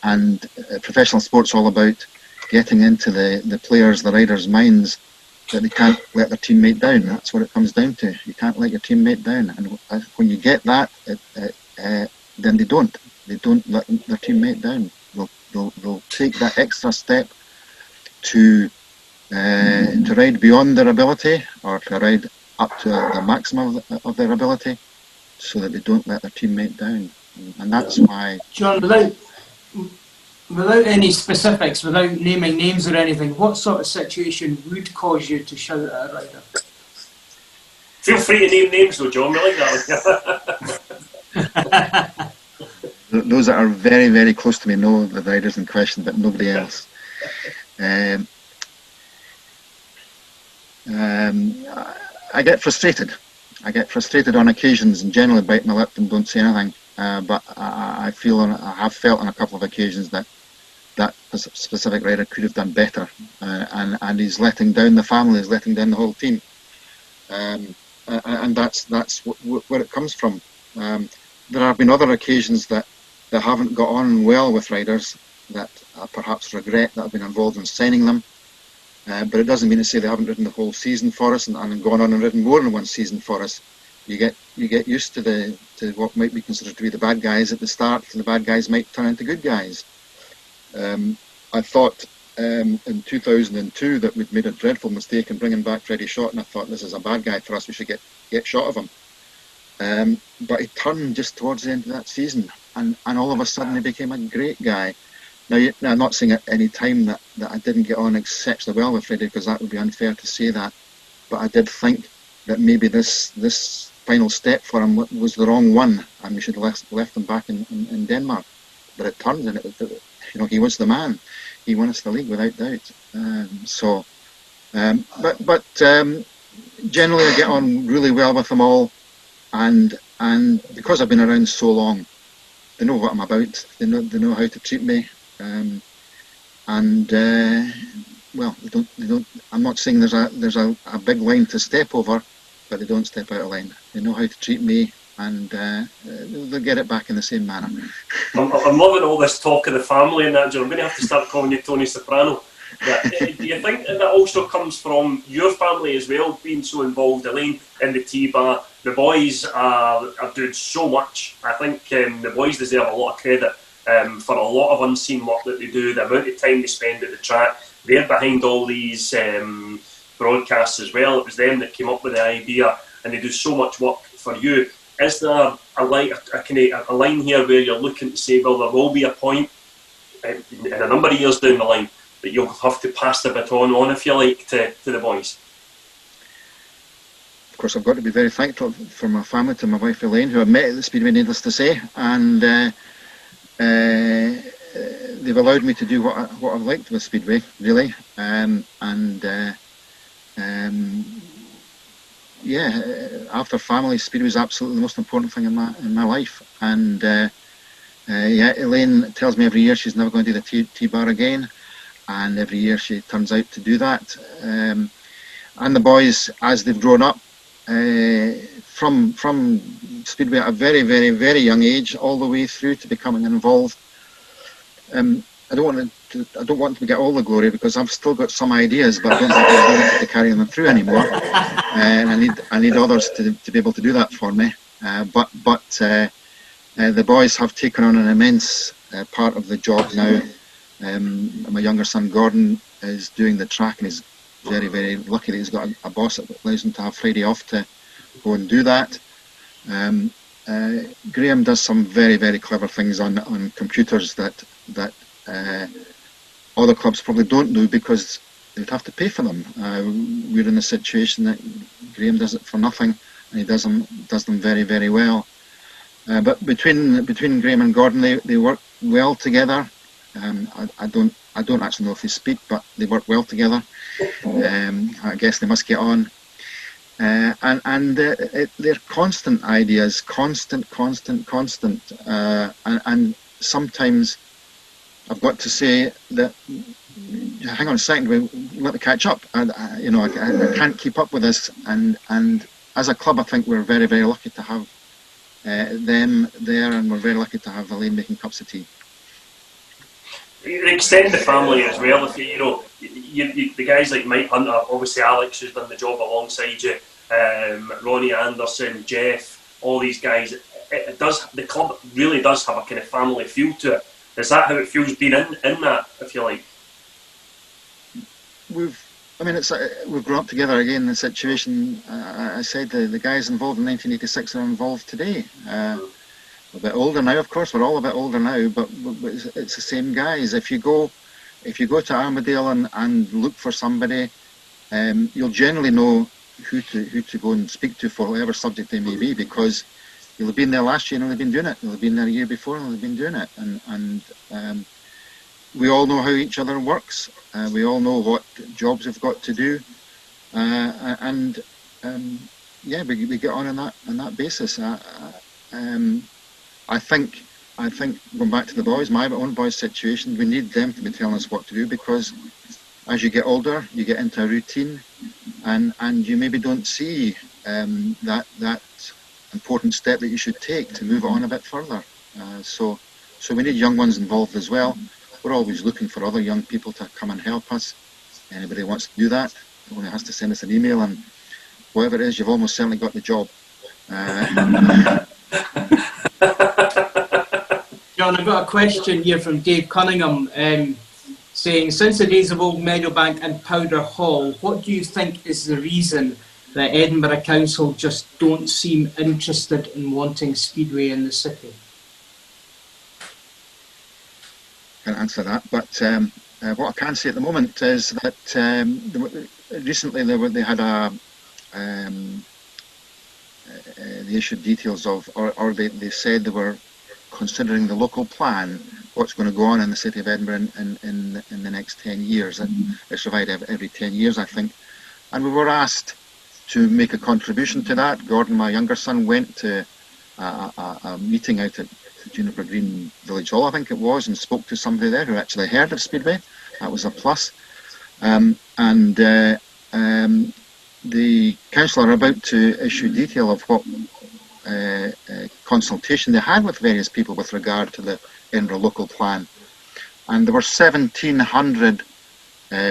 professional sport's all about getting into the players, the riders' minds that they can't let their teammate down. That's what it comes down to. You can't let your teammate down. And when you get that, then they don't. They don't let their teammate down. They'll take that extra step to ride beyond their ability, or to ride up to the maximum of their ability, so that they don't let their teammate down. And that's why... John, without any specifics, without naming names or anything, what sort of situation would cause you to shout at a rider? Feel free to name names though, John, we like that. Those that are very, very close to me know the riders in question, but nobody else. I get frustrated. I get frustrated on occasions and generally bite my lip and don't say anything. But I have felt on a couple of occasions that a specific rider could have done better, and he's letting down the family, he's letting down the whole team, and that's where it comes from. There have been other occasions that haven't got on well with riders that I perhaps regret that I've been involved in signing them, but it doesn't mean to say they haven't ridden the whole season for us and gone on and ridden more than one season for us. You get used to what might be considered to be the bad guys at the start, and the bad guys might turn into good guys. I thought in 2002 that we'd made a dreadful mistake in bringing back Freddie Shott, and I thought, this is a bad guy for us, we should get shot of him. But he turned just towards the end of that season, and all of a sudden he became a great guy. Now I'm not saying at any time that I didn't get on exceptionally well with Freddie, because that would be unfair to say that, but I did think that maybe this final step for him was the wrong one, and we should have left him back in Denmark. But it turned, and he was the man. He won us the league without doubt. But generally I get on really well with them all, and because I've been around so long, they know what I'm about. They know how to treat me, well, they don't. I'm not saying there's a big line to step over, but they don't step out of line. They know how to treat me, and they'll get it back in the same manner. I'm loving all this talk of the family and that, John. I'm going to have to start calling you Tony Soprano. Do you think that also comes from your family as well, being so involved, Elaine, in the T-Bar? The boys are doing so much. I think the boys deserve a lot of credit for a lot of unseen work that they do, the amount of time they spend at the track. They're behind all these broadcasts as well. It was them that came up with the idea, and they do so much work for you. Is there a line here where you're looking to say, well, there will be a point in a number of years down the line that you'll have to pass the baton on, if you like, to the boys? Of course, I've got to be very thankful for my family, to my wife Elaine, who I met at the Speedway, needless to say, and they've allowed me to do what I've liked with Speedway, really, after family, Speedway is absolutely the most important thing in my life, and Elaine tells me every year she's never going to do the T-Bar again, and every year she turns out to do that, and the boys, as they've grown up from Speedway at a very, very, very young age, all the way through to becoming involved. I don't want to get all the glory, because I've still got some ideas, but I don't have the ability to carry them through anymore, and I need others to be able to do that for me. But the boys have taken on an immense part of the job now. My younger son Gordon is doing the track, and he's very, very lucky that he's got a boss that allows him to have Friday off to go and do that. Graham does some very, very clever things on computers that other clubs probably don't do, because they'd have to pay for them. We're in a situation that Graham does it for nothing, and he does them very, very well. But between Graham and Gordon, they work well together. I don't actually know if they speak, but they work well together. I guess they must get on. And they're constant ideas, constant, and sometimes I've got to say that hang on a second, we let me catch up. You know, I can't keep up with this. And as a club, I think we're very, very lucky to have them there, and we're very lucky to have Elaine making cups of tea. You extend the family as well. If you know, the guys like Mike Hunter, obviously Alex, who's done the job alongside you, Ronnie Anderson, Jeff, all these guys. The club really does have a kind of family feel to it. Is that how it feels being in that, if you like? We've grown up together again. The situation, I said the guys involved in 1986 are involved today. We're a bit older now, of course. We're all a bit older now, but it's the same guys. If you go to Armadale and look for somebody, you'll generally know who to go and speak to for whatever subject they may be, because you'll have been there last year and they've been doing it. You'll have been there a year before and they've been doing it. And we all know how each other works. We all know what jobs we've got to do. Yeah, we get on that basis. I think going back to the boys, my own boys' situation, we need them to be telling us what to do, because as you get older, you get into a routine, and you maybe don't see that important step that you should take to move it on a bit further. So we need young ones involved as well. We're always looking for other young people to come and help us. Anybody wants to do that, only has to send us an email, and whatever it is, you've almost certainly got the job. John, I've got a question here from Dave Cunningham, saying, since the days of Old Meadowbank and Powder Hall, what do you think is the reason that Edinburgh Council just don't seem interested in wanting Speedway in the city? Can't answer that, but what I can say at the moment is that recently they had they issued details of, or they said they were considering the local plan, what's going to go on in the city of Edinburgh in the next 10 years. And it's revised every 10 years, I think. And we were asked to make a contribution to that. Gordon, my younger son, went to a meeting out at Juniper Green Village Hall, I think it was, and spoke to somebody there who actually heard of Speedway. That was a plus. The council are about to issue detail of what consultation they had with various people with regard to the Edinburgh local plan. And there were 1,700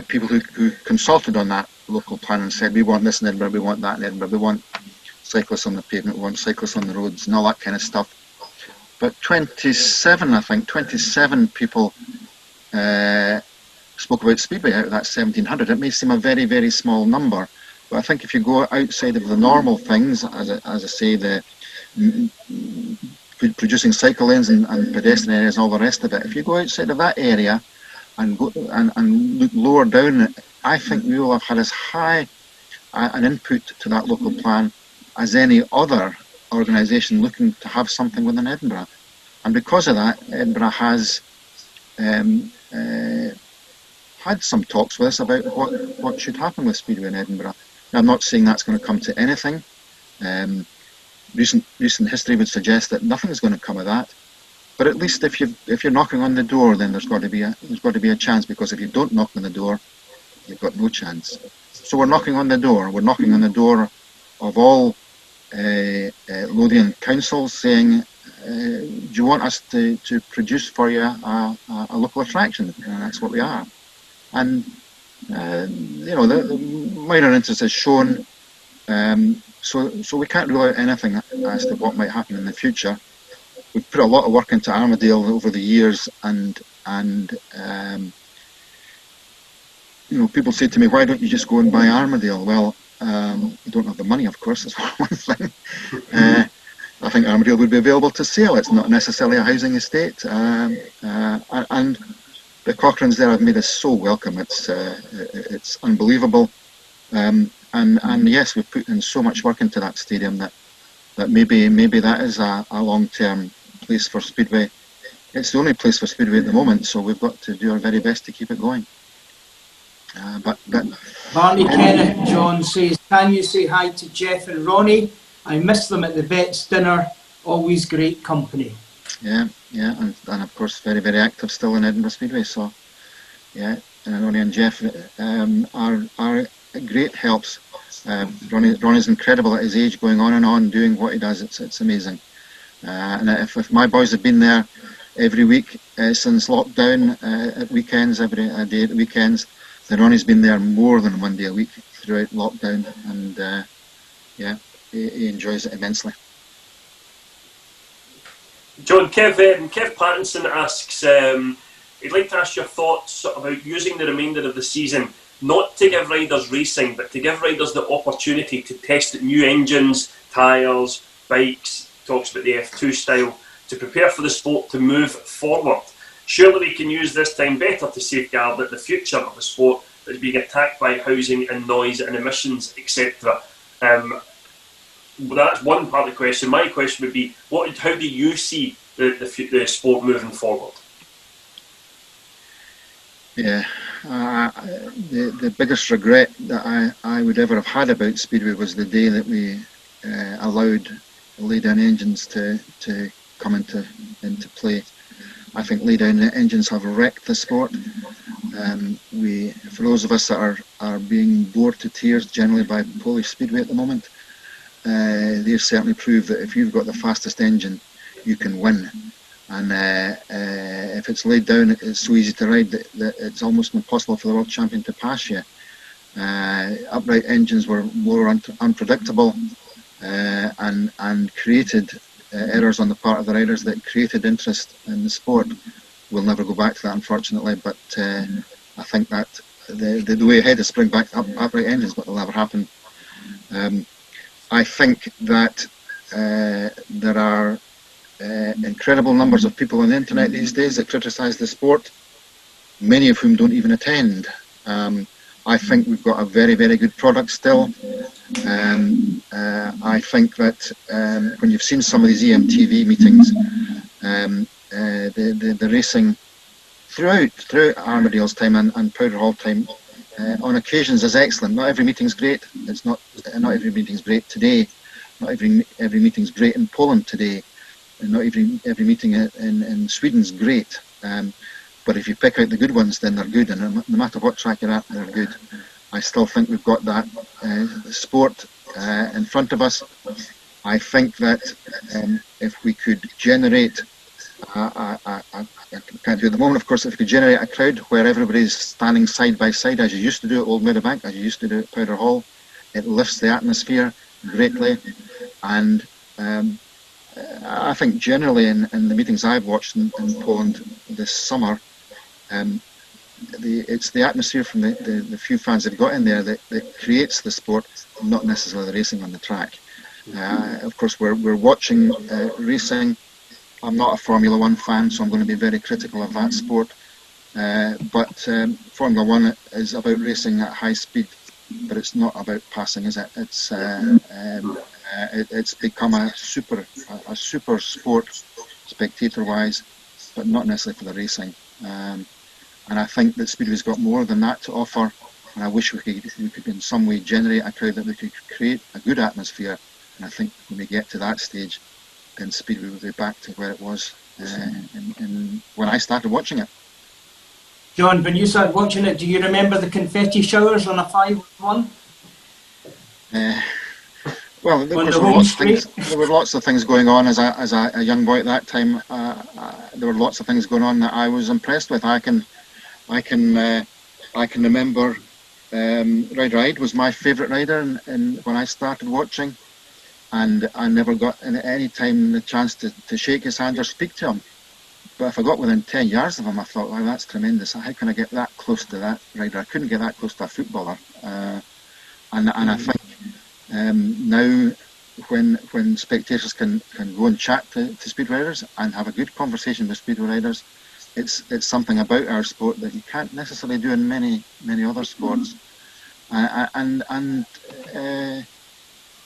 people who consulted on that local plan and said, we want this in Edinburgh, we want that in Edinburgh, we want cyclists on the pavement, we want cyclists on the roads, and all that kind of stuff. But 27 people spoke about Speedway out of that 1,700. It may seem a very, very small number, but I think if you go outside of the normal things, as I say, the producing cycle lanes and pedestrian areas and all the rest of it, if you go outside of that area and go and look lower down, I think we will have had as high an input to that local plan as any other organisation looking to have something within Edinburgh. And because of that, Edinburgh has had some talks with us about what should happen with Speedway in Edinburgh. Now, I'm not saying that's going to come to anything. Recent history would suggest that nothing is going to come of that. But at least if you're knocking on the door, then there's got to be a chance, because if you don't knock on the door, you've got no chance. So we're knocking on the door. We're knocking on the door of all Lothian councils, saying, do you want us to produce for you a local attraction? And that's what we are. And the minor interest is shown, so we can't rule out anything as to what might happen in the future. We've put a lot of work into Armadale over the years, and people say to me, why don't you just go and buy Armadale? Well, you don't have the money, of course, that's one thing. I think Armadale would be available to sale. It's not necessarily a housing estate, and the Cochrans there have made us so welcome. It's unbelievable, and yes, we've put in so much work into that stadium that maybe that is a long-term place for Speedway. It's the only place for Speedway at the moment, so we've got to do our very best to keep it going. But Barney Kenneth, John says, can you say hi to Jeff and Ronnie? I missed them at the Vets dinner, always great company. Yeah, and of course very, very active still in Edinburgh Speedway, so yeah, Ronnie and Jeff are great helps. Ronnie's incredible at his age, going on and on, doing what he does. It's amazing. And if my boys have been there every week since lockdown, at weekends, every day at the weekends, then Ronnie's been there more than one day a week throughout lockdown, and yeah, he enjoys it immensely. John, Kev Pattinson asks, he'd like to ask your thoughts about using the remainder of the season not to give riders racing, but to give riders the opportunity to test new engines, tyres, bikes. Talks about the F2 style, to prepare for the sport to move forward. Surely we can use this time better to safeguard that the future of the sport is being attacked by housing and noise and emissions, etc. That's one part of the question. My question would be, how do you see the sport moving forward? Yeah, the biggest regret that I would ever have had about Speedway was the day that we allowed lay-down engines to come into play. I think lay-down engines have wrecked the sport. For those of us that are being bored to tears generally by Polish Speedway at the moment, they certainly prove that if you've got the fastest engine, you can win. And if it's laid down, it's so easy to ride that it's almost impossible for the world champion to pass you. Upright engines were more unpredictable, and created errors on the part of the riders that created interest in the sport. We'll never go back to that, unfortunately, but I think that the way ahead is to bring back upright engines, but it'll never happen. I think that there are incredible numbers of people on the internet these days that criticise the sport, many of whom don't even attend. I think we've got a very, very good product still. I think that when you've seen some of these EMTV meetings, the racing throughout Armadale's time and Powder Hall time, on occasions is excellent. Not every meeting's great. It's not every meeting's great today. Not every meeting's great in Poland today. And not every meeting in Sweden's great. But if you pick out the good ones, then they're good, and no matter what track you're at, they're good. I still think we've got that sport in front of us. I think that if we could generate, I can't do it at the moment, of course, if we could generate a crowd where everybody's standing side by side, as you used to do at Old Meadowbank, as you used to do at Powder Hall, it lifts the atmosphere greatly. And I think generally in the meetings I've watched in Poland this summer, it's the atmosphere from the few fans they've got in there that creates the sport, not necessarily the racing on the track. Of course, we're watching racing. I'm not a Formula One fan, so I'm going to be very critical of that sport. But Formula One is about racing at high speed, but it's not about passing, is it? It's become a super sport, spectator-wise, but not necessarily for the racing. And I think that Speedway's got more than that to offer. And I wish we could in some way generate a crowd that we could create a good atmosphere. And I think when we get to that stage, then Speedway will be back to where it was when I started watching it. John, when you started watching it, do you remember the confetti showers on a 5-1? Well, there were lots of things going on as a young boy at that time. There were lots of things going on that I was impressed with. I can remember Ryder Hyde was my favourite rider when I started watching, and I never got in any time the chance to shake his hand or speak to him. But if I got within 10 yards of him, I thought, wow, that's tremendous. How can I get that close to that rider? I couldn't get that close to a footballer. And I think now when spectators can go and chat to speed riders and have a good conversation with speed riders, it's something about our sport that you can't necessarily do in many other sports.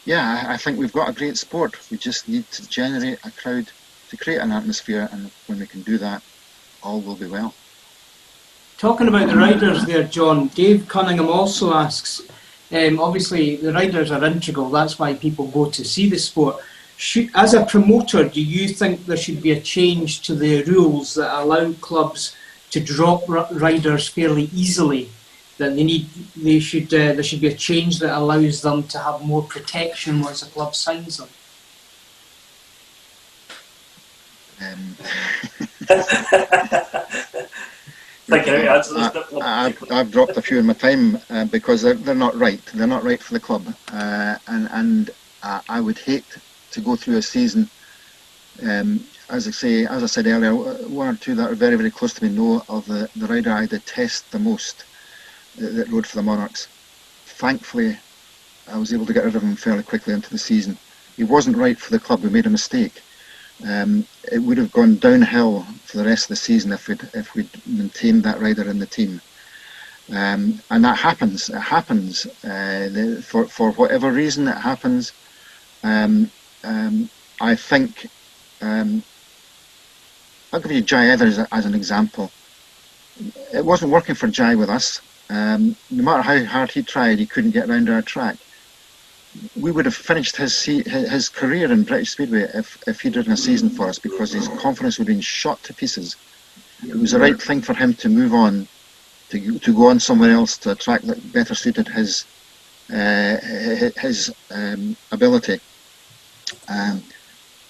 Yeah, I think we've got a great sport. We just need to generate a crowd to create an atmosphere, and when we can do that, all will be well. Talking about the riders there, John, Dave Cunningham also asks, obviously the riders are integral, that's why people go to see the sport. As a promoter, do you think there should be a change to the rules that allow clubs to drop riders fairly easily, that there should be a change that allows them to have more protection once a club signs them. I've dropped a few in my time because they're not right. They're not right for the club, and I would hate to go through a season. As I said earlier, one or two that are very, very close to me know of the rider I detest the most that rode for the Monarchs. Thankfully, I was able to get rid of him fairly quickly into the season. He wasn't right for the club. We made a mistake. It would have gone downhill for the rest of the season if we'd maintained that rider in the team. And that happens. It happens. For whatever reason, it happens. I think I'll give you Jai Ether as an example. It wasn't working for Jai with us. No matter how hard he tried, he couldn't get round our track. We would have finished his career in British Speedway if he'd ridden a season for us, because his confidence would have been shot to pieces. It was the right thing for him to move on, to go on somewhere else, to a track that better suited his ability.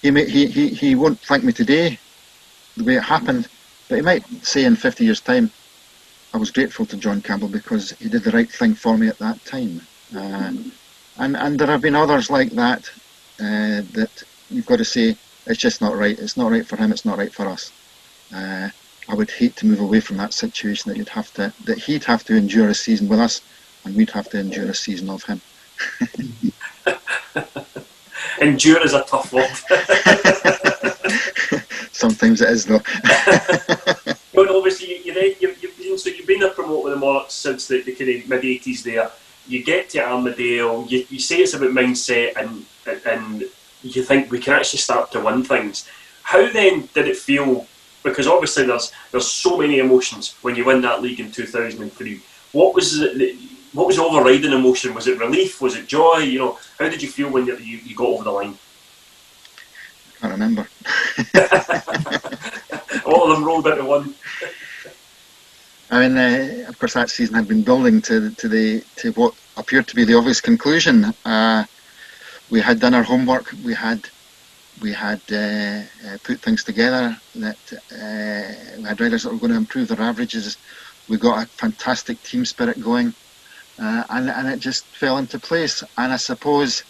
He won't thank me today the way it happened, but he might say in 50 years' time, I was grateful to John Campbell because he did the right thing for me at that time. And there have been others like that that you've got to say, it's just not right. It's not right for him. It's not right for us. I would hate to move away from that situation that he'd have to endure a season with us, and we'd have to endure a season of him. Endure is a tough word. Sometimes it is, though. Well, obviously, you've been a promoter with the Monarchs since the kind of mid-80s there. You get to Armadale, you say it's about mindset, and you think we can actually start to win things. How then did it feel? Because obviously there's so many emotions when you win that league in 2003. What was the overriding emotion? Was it relief? Was it joy? How did you feel when you got over the line? I can't remember. All of them rolled into one. I mean, of course, that season had been building to what appeared to be the obvious conclusion. We had done our homework. We had put things together. That we had riders that were going to improve their averages. We got a fantastic team spirit going, and it just fell into place. And I suppose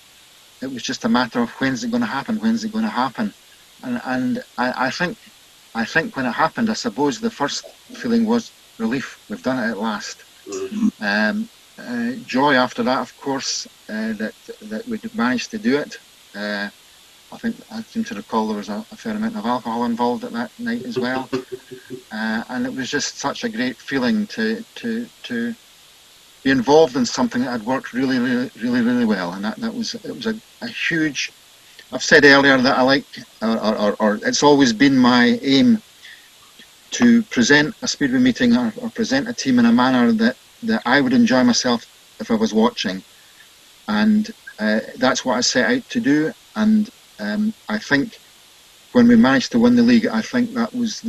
it was just a matter of when's it going to happen? When's it going to happen? And I think when it happened, I suppose the first feeling was relief. We've done it at last. Joy after that, of course, that we'd managed to do it. I seem to recall there was a fair amount of alcohol involved at that night as well, and it was just such a great feeling to be involved in something that had worked really, really, really, really well, and it was a huge. I've said earlier that I like, or it's always been my aim to present a Speedway meeting or present a team in a manner that I would enjoy myself if I was watching, and that's what I set out to do. And I think when we managed to win the league, I think that was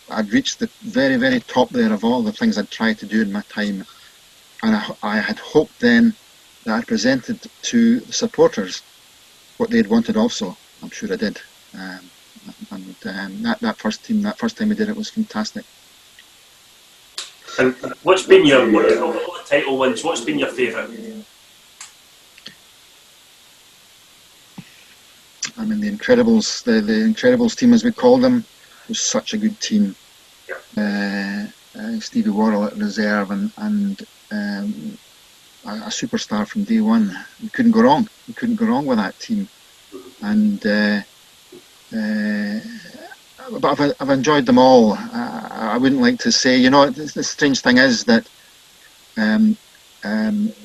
I'd reached the very, very top there of all the things I'd tried to do in my time, and I had hoped then that I presented to the supporters what they had wanted also. I'm sure I did. That first time we did it was fantastic. And what's been all the title wins, what's been your favourite? I mean, the Incredibles team, as we called them, was such a good team. Yeah. Stevie Worrell at reserve and a superstar from day one. We couldn't go wrong. We couldn't go wrong with that team. And but I've enjoyed them all. I wouldn't like to say, the strange thing is that when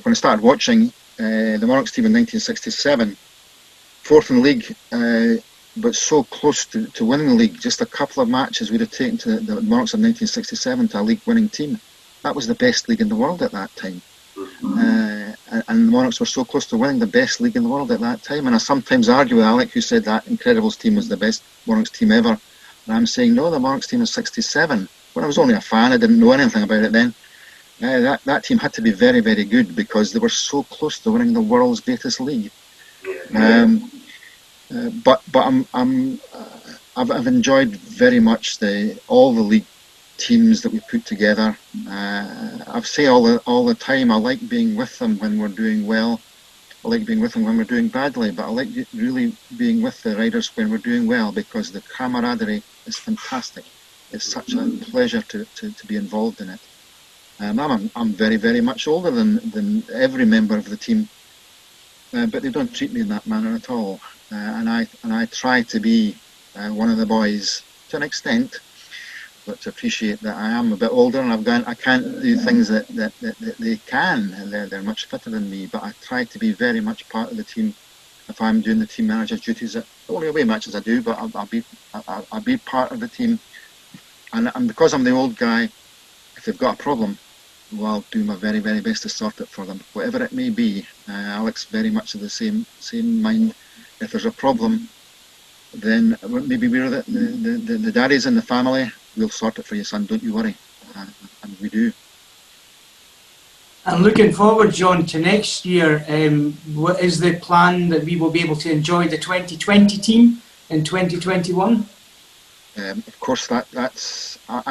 I started watching the Monarchs team in 1967, fourth in the league, but so close to winning the league, just a couple of matches we'd have taken to the Monarchs in 1967 to a league winning team. That was the best league in the world at that time. And the Monarchs were so close to winning the best league in the world at that time. And I sometimes argue with Alec, who said that Incredibles team was the best Monarchs team ever. And I'm saying, no, the Monarchs team of 67 when I was only a fan, I didn't know anything about it then. That team had to be very, very good because they were so close to winning the world's greatest league. But I've enjoyed very much all the league teams that we put together. I say all the time, I like being with them when we're doing well. I like being with them when we're doing badly, but I like really being with the riders when we're doing well because the camaraderie is fantastic. It's such a pleasure to be involved in it. I'm very, very much older than every member of the team, but they don't treat me in that manner at all. And I try to be one of the boys to an extent, but to appreciate that I am a bit older and I can't do things that they can. They're much fitter than me, but I try to be very much part of the team. If I'm doing the team manager's duties, only away matches I do, but I'll be part of the team. And because I'm the old guy, if they've got a problem, well, I'll do my very, very best to sort it for them, whatever it may be. Alex very much of the same mind. If there's a problem, then maybe we're the daddies in the family. We'll sort it for you, son. Don't you worry, and we do. And looking forward, John, to next year, what is the plan that we will be able to enjoy the 2020 team in 2021? Of course, I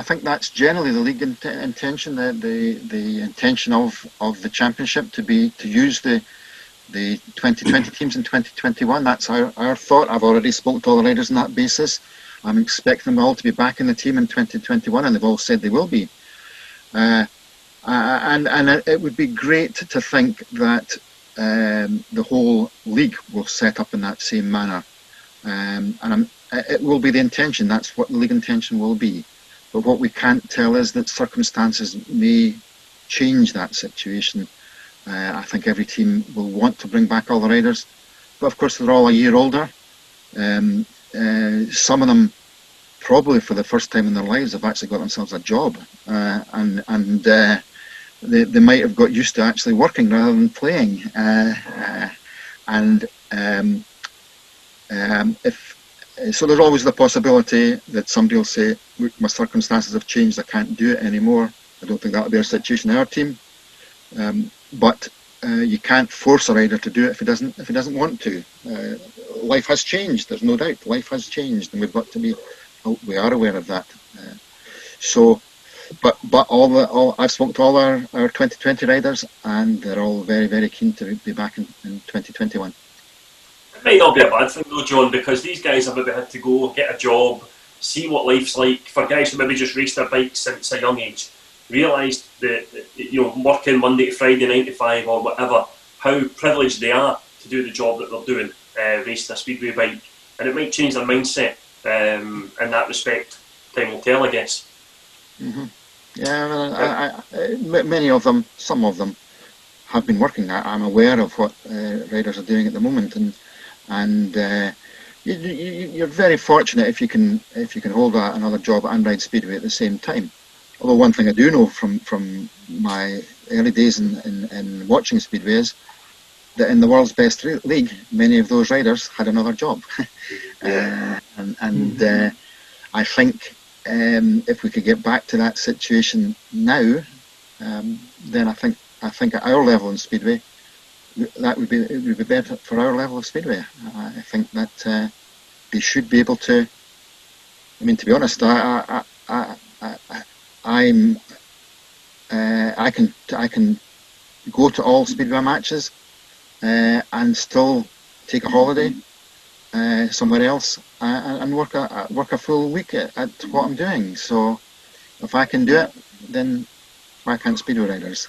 think that's generally the league intention. The intention of the championship to use the 2020 teams in 2021. That's our thought. I've already spoken to all the riders on that basis. I'm expecting them all to be back in the team in 2021, and they've all said they will be. And it would be great to think that the whole league will set up in that same manner. And it will be the intention. That's what the league intention will be. But what we can't tell is that circumstances may change that situation. I think every team will want to bring back all the riders, but of course they're all a year older. Some of them, probably for the first time in their lives, have actually got themselves a job, and they might have got used to actually working rather than playing. So there's always the possibility that somebody will say, "Look, my circumstances have changed. I can't do it anymore." I don't think that'll be our situation in our team. But you can't force a rider to do it if he doesn't want to. Life has changed. There's no doubt. Life has changed, and we've got to be. We are aware of that. But I've spoken to all our 2020 riders, and they're all very, very keen to be back in 2021. It might not be a bad thing though, John, because these guys have maybe had to go get a job, see what life's like. For guys who maybe just raced their bikes since a young age, realised that working Monday to Friday 9 to 5 or whatever, how privileged they are to do the job that they're doing, racing a speedway bike, and it might change their mindset in that respect. Time will tell, I guess. Mm-hmm. Yeah, many of them, some of them, have been working. I'm aware of what riders are doing at the moment, and you're very fortunate if you can hold another job and ride speedway at the same time. Although one thing I do know from my early days in watching speedway is that in the world's best league, many of those riders had another job, and I think if we could get back to that situation now, then I think at our level in speedway, it would be better for our level of speedway. I think that they should be able to. I mean, to be honest, I can go to all speedway matches and still take a holiday somewhere else and work a full week at what I'm doing. So if I can do it, then why can't speedway riders?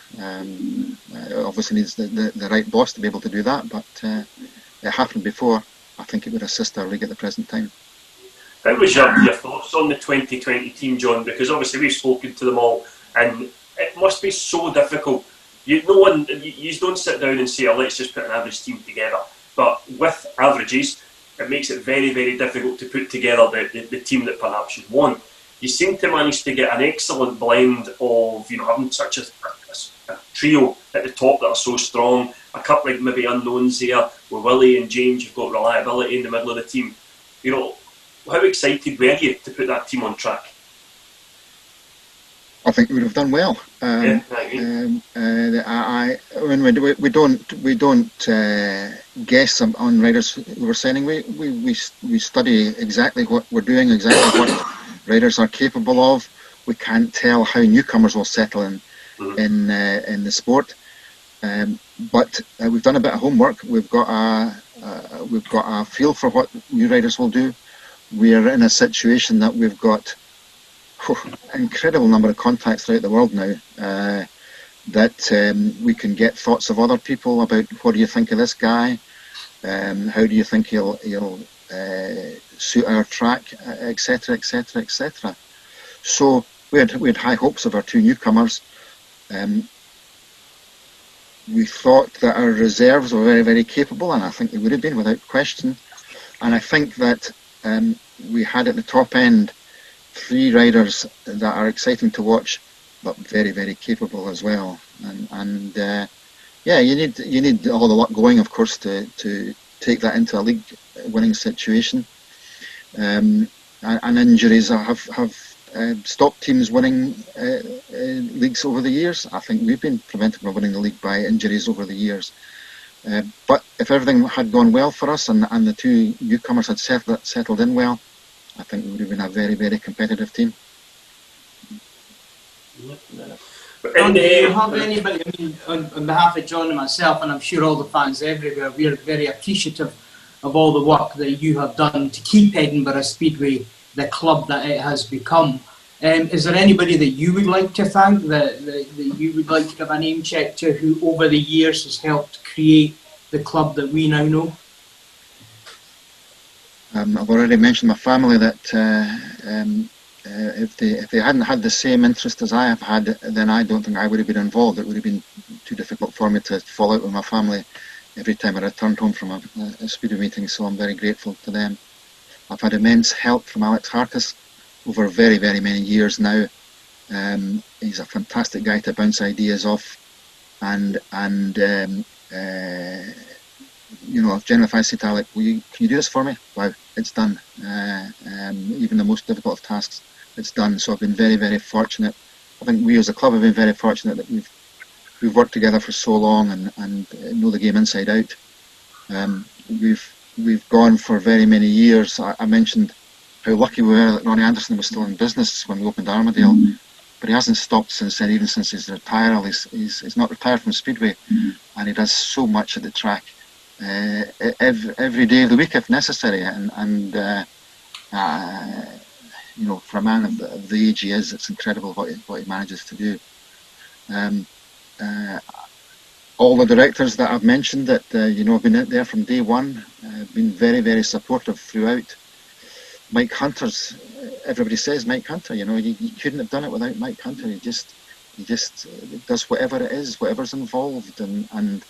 Obviously needs the right boss to be able to do that, but it happened before. I think it would assist our league at the present time. How was your thoughts on the 2020 team, John? Because obviously we've spoken to them all, and it must be so difficult. You don't sit down and say, "Oh, let's just put an average team together." But with averages, it makes it very, very difficult to put together the team that perhaps you'd want. You seem to manage to get an excellent blend of having such a trio at the top that are so strong. A couple of maybe unknowns there with Willie and James. You've got reliability in the middle of the team. How excited were you to put that team on track? I think we would have done well. Yeah, I agree. When we don't guess on riders who we're signing. We study exactly what we're doing, exactly what riders are capable of. We can't tell how newcomers will settle in the sport. But we've done a bit of homework. We've got a feel for what new riders will do. We're in a situation that we've got an incredible number of contacts throughout the world now, that we can get thoughts of other people about what do you think of this guy, how do you think he'll suit our track, etc., etc., etc. So we had high hopes of our two newcomers. We thought that our reserves were very, very capable, and I think they would have been without question. And I think that we had at the top end 3 riders that are exciting to watch, but very, very capable as well. And yeah, you need all the luck going, of course, to take that into a league winning situation. And injuries have stopped teams winning leagues over the years. I think we've been prevented from winning the league by injuries over the years. But if everything had gone well for us and the 2 newcomers had settled in well, I think we would have been a very, very competitive team. John, do you have anybody, I mean, on behalf of John and myself, and I'm sure all the fans everywhere, we are very appreciative of all the work that you have done to keep Edinburgh Speedway the club that it has become. Is there anybody that you would like to thank, that you would like to give a name check to, who over the years has helped create the club that we now know? I've already mentioned my family, that if they hadn't had the same interest as I have had, then I don't think I would have been involved. It would have been too difficult for me to fall out with my family every time I returned home from a Speedway meeting, so I'm very grateful to them. I've had immense help from Alex Harkis over very, very many years now. He's a fantastic guy to bounce ideas off, and you know, generally if I say to Alex, can you do this for me? Wow, it's done. Even the most difficult of tasks, it's done. So I've been very, very fortunate. I think we as a club have been very fortunate that we've worked together for so long and know the game inside out. We've gone for very many years. I mentioned how lucky we were that Ronnie Anderson was still in business when we opened Armadale, but he hasn't stopped since then, even since his retiral. He's not retired from Speedway, and he does so much at the track every day of the week if necessary. And you know, for a man of the age he is, it's incredible what he manages to do. All the directors that I've mentioned that you know have been out there from day one, been very, very supportive throughout. Mike Hunter's, everybody says Mike Hunter. You know, you couldn't have done it without Mike Hunter. He just does whatever it is, whatever's involved, and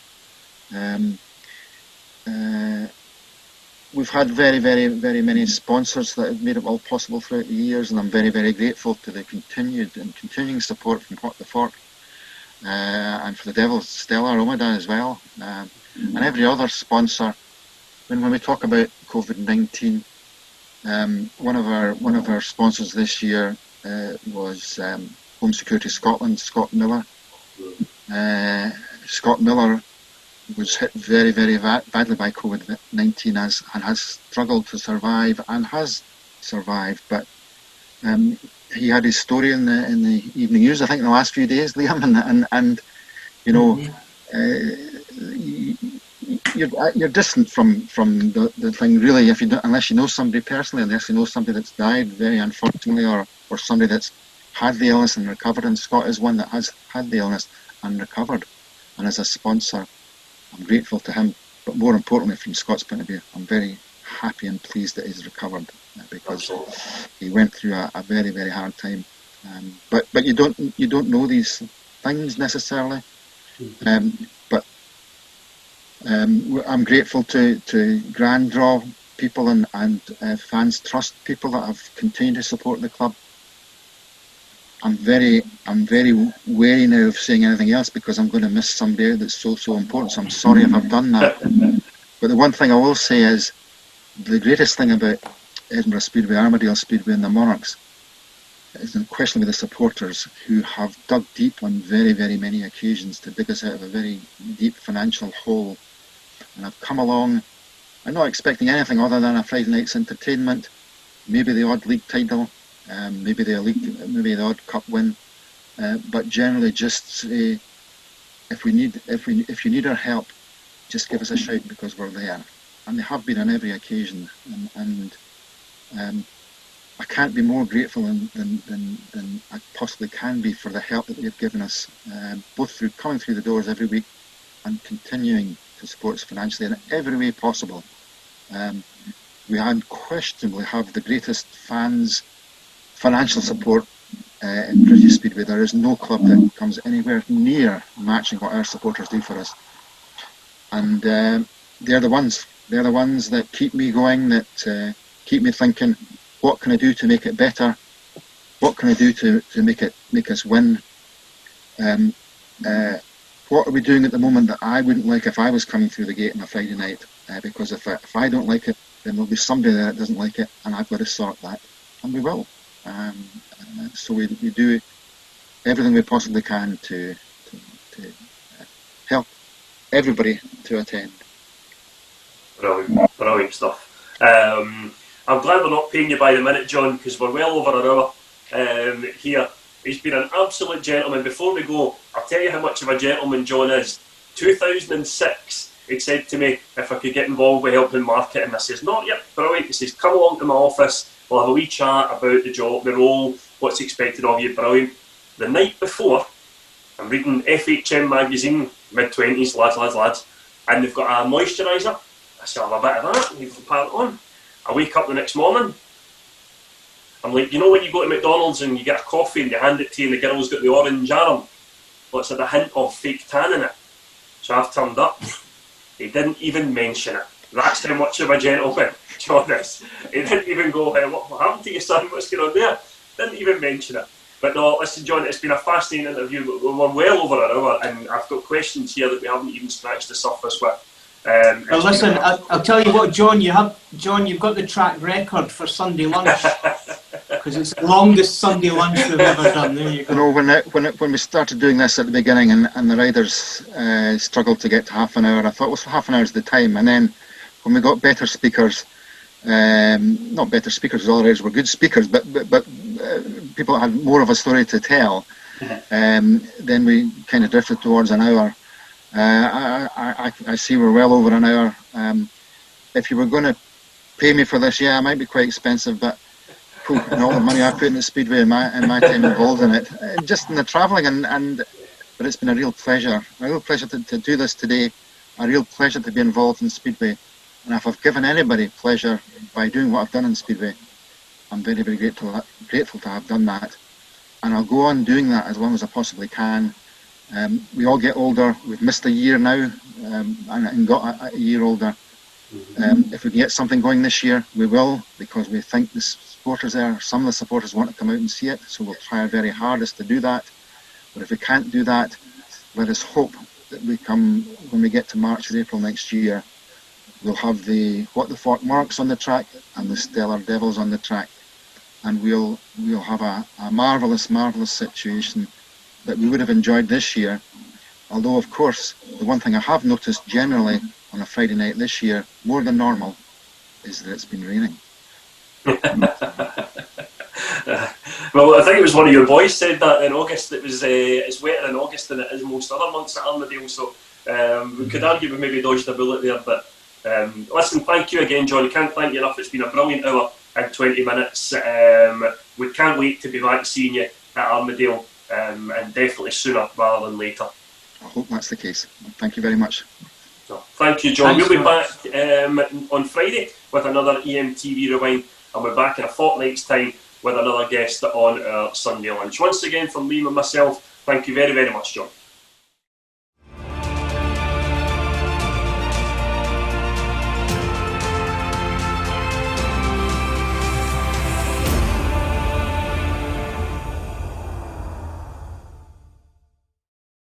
we've had very, very, very many sponsors that have made it all possible throughout the years, and I'm very, very grateful to the continuing support from What the Fork. And for the Devils, Stella Romada as well, and every other sponsor. When we talk about COVID-19, one of our sponsors this year was Home Security Scotland, Scott Miller. Scott Miller was hit very, very badly by COVID-19 and has struggled to survive and has survived, but he had his story in the evening news, I think, in the last few days, Liam, and you know, you're distant from the thing, really, if you don't, unless you know somebody personally, unless you know somebody that's died very unfortunately, or somebody that's had the illness and recovered. And Scott is one that has had the illness and recovered, and as a sponsor, I'm grateful to him. But more importantly, from Scott's point of view, I'm very happy and pleased that he's recovered, because he went through a very, very hard time. But you don't know these things necessarily. But I'm grateful to Grand Draw people and fans trust people that have continued to support the club. I'm very wary now of saying anything else, because I'm going to miss somebody that's so important. So I'm sorry if I've done that. But the one thing I will say is, the greatest thing about Edinburgh Speedway, Armadale Speedway and the Monarchs is unquestionably the supporters who have dug deep on very, very many occasions to dig us out of a very deep financial hole. And I've come along, I'm not expecting anything other than a Friday night's entertainment, maybe the odd league title, maybe the odd cup win, but generally just say, if you need our help, just give us a shout, because we're there. And they have been on every occasion, and I can't be more grateful than I possibly can be for the help that they've given us, both through coming through the doors every week and continuing to support us financially in every way possible. We unquestionably have the greatest financial support in British Speedway. There is no club that comes anywhere near matching what our supporters do for us. And they're the ones that keep me going, that keep me thinking, what can I do to make it better? What can I do to make us win? What are we doing at the moment that I wouldn't like if I was coming through the gate on a Friday night? Because if I don't like it, then there'll be somebody there that doesn't like it, and I've got to sort that, and we will. So we do everything we possibly can to help everybody to attend. Brilliant stuff. I'm glad we're not paying you by the minute, John, because we're well over an hour here. He's been an absolute gentleman. Before we go, I'll tell you how much of a gentleman John is. 2006, he said to me if I could get involved with helping marketing. I says, "No, yep, brilliant." He says, "Come along to my office, we'll have a wee chat about the job, the role, what's expected of you." Brilliant. The night before, I'm reading FHM magazine, mid-20s, lads, and they've got a moisturiser. I said, "I'll have a bit of that," and you can pat it on. I wake up the next morning, I'm like, you know when you go to McDonald's and you get a coffee and you hand it to you and the girl's got the orange arm? Well, it's had a hint of fake tan in it. So I've turned up. He didn't even mention it. That's how much of a gentleman John is. He didn't even go, what happened to your son? What's going on there? Didn't even mention it. But no, listen, John, it's been a fascinating interview. We're well over an hour, and I've got questions here that we haven't even scratched the surface with. Well, listen, I'll tell you what, John, you've got the track record for Sunday lunch, because it's the longest Sunday lunch we've ever done. There you go. You know, when we started doing this at the beginning, and the riders struggled to get to half an hour, I thought it was half an hour's the time. And then when we got better speakers, not better speakers, all riders were good speakers, but people had more of a story to tell. Then we kind of drifted towards an hour. I see we're well over an hour. If you were going to pay me for this, yeah, it might be quite expensive, but and all the money I put in the Speedway and my time involved in it, just in the travelling, but it's been a real pleasure to do this today, a real pleasure to be involved in Speedway. And if I've given anybody pleasure by doing what I've done in Speedway, I'm very, very grateful to have done that. And I'll go on doing that as long as I possibly can. We all get older. We've missed a year now, and got a year older. If we can get something going this year, we will, because we think the supporters there, some of the supporters want to come out and see it, so we'll try our very hardest to do that. But if we can't do that, let us hope that when we get to March or April next year, we'll have the Monarchs on the track and the Stellar Devils on the track, and we'll have a marvellous situation that we would have enjoyed this year. Although, of course, the one thing I have noticed generally on a Friday night this year, more than normal, is that it's been raining. Well, I think it was one of your boys said that in August. It was it's wetter in August than it is most other months at Armadale, so we could argue we maybe dodged a bullet there. But listen, thank you again, John. I can't thank you enough. It's been a brilliant hour and 20 minutes. We can't wait to be back seeing you at Armadale, and definitely sooner rather than later. I hope that's the case. Thank you very much. So, thank you, John. Thanks, we'll be back on Friday with another EMTV Rewind, and we're back in a fortnight's time with another guest on our Sunday lunch. Once again, from Liam and myself, thank you very, very much, John.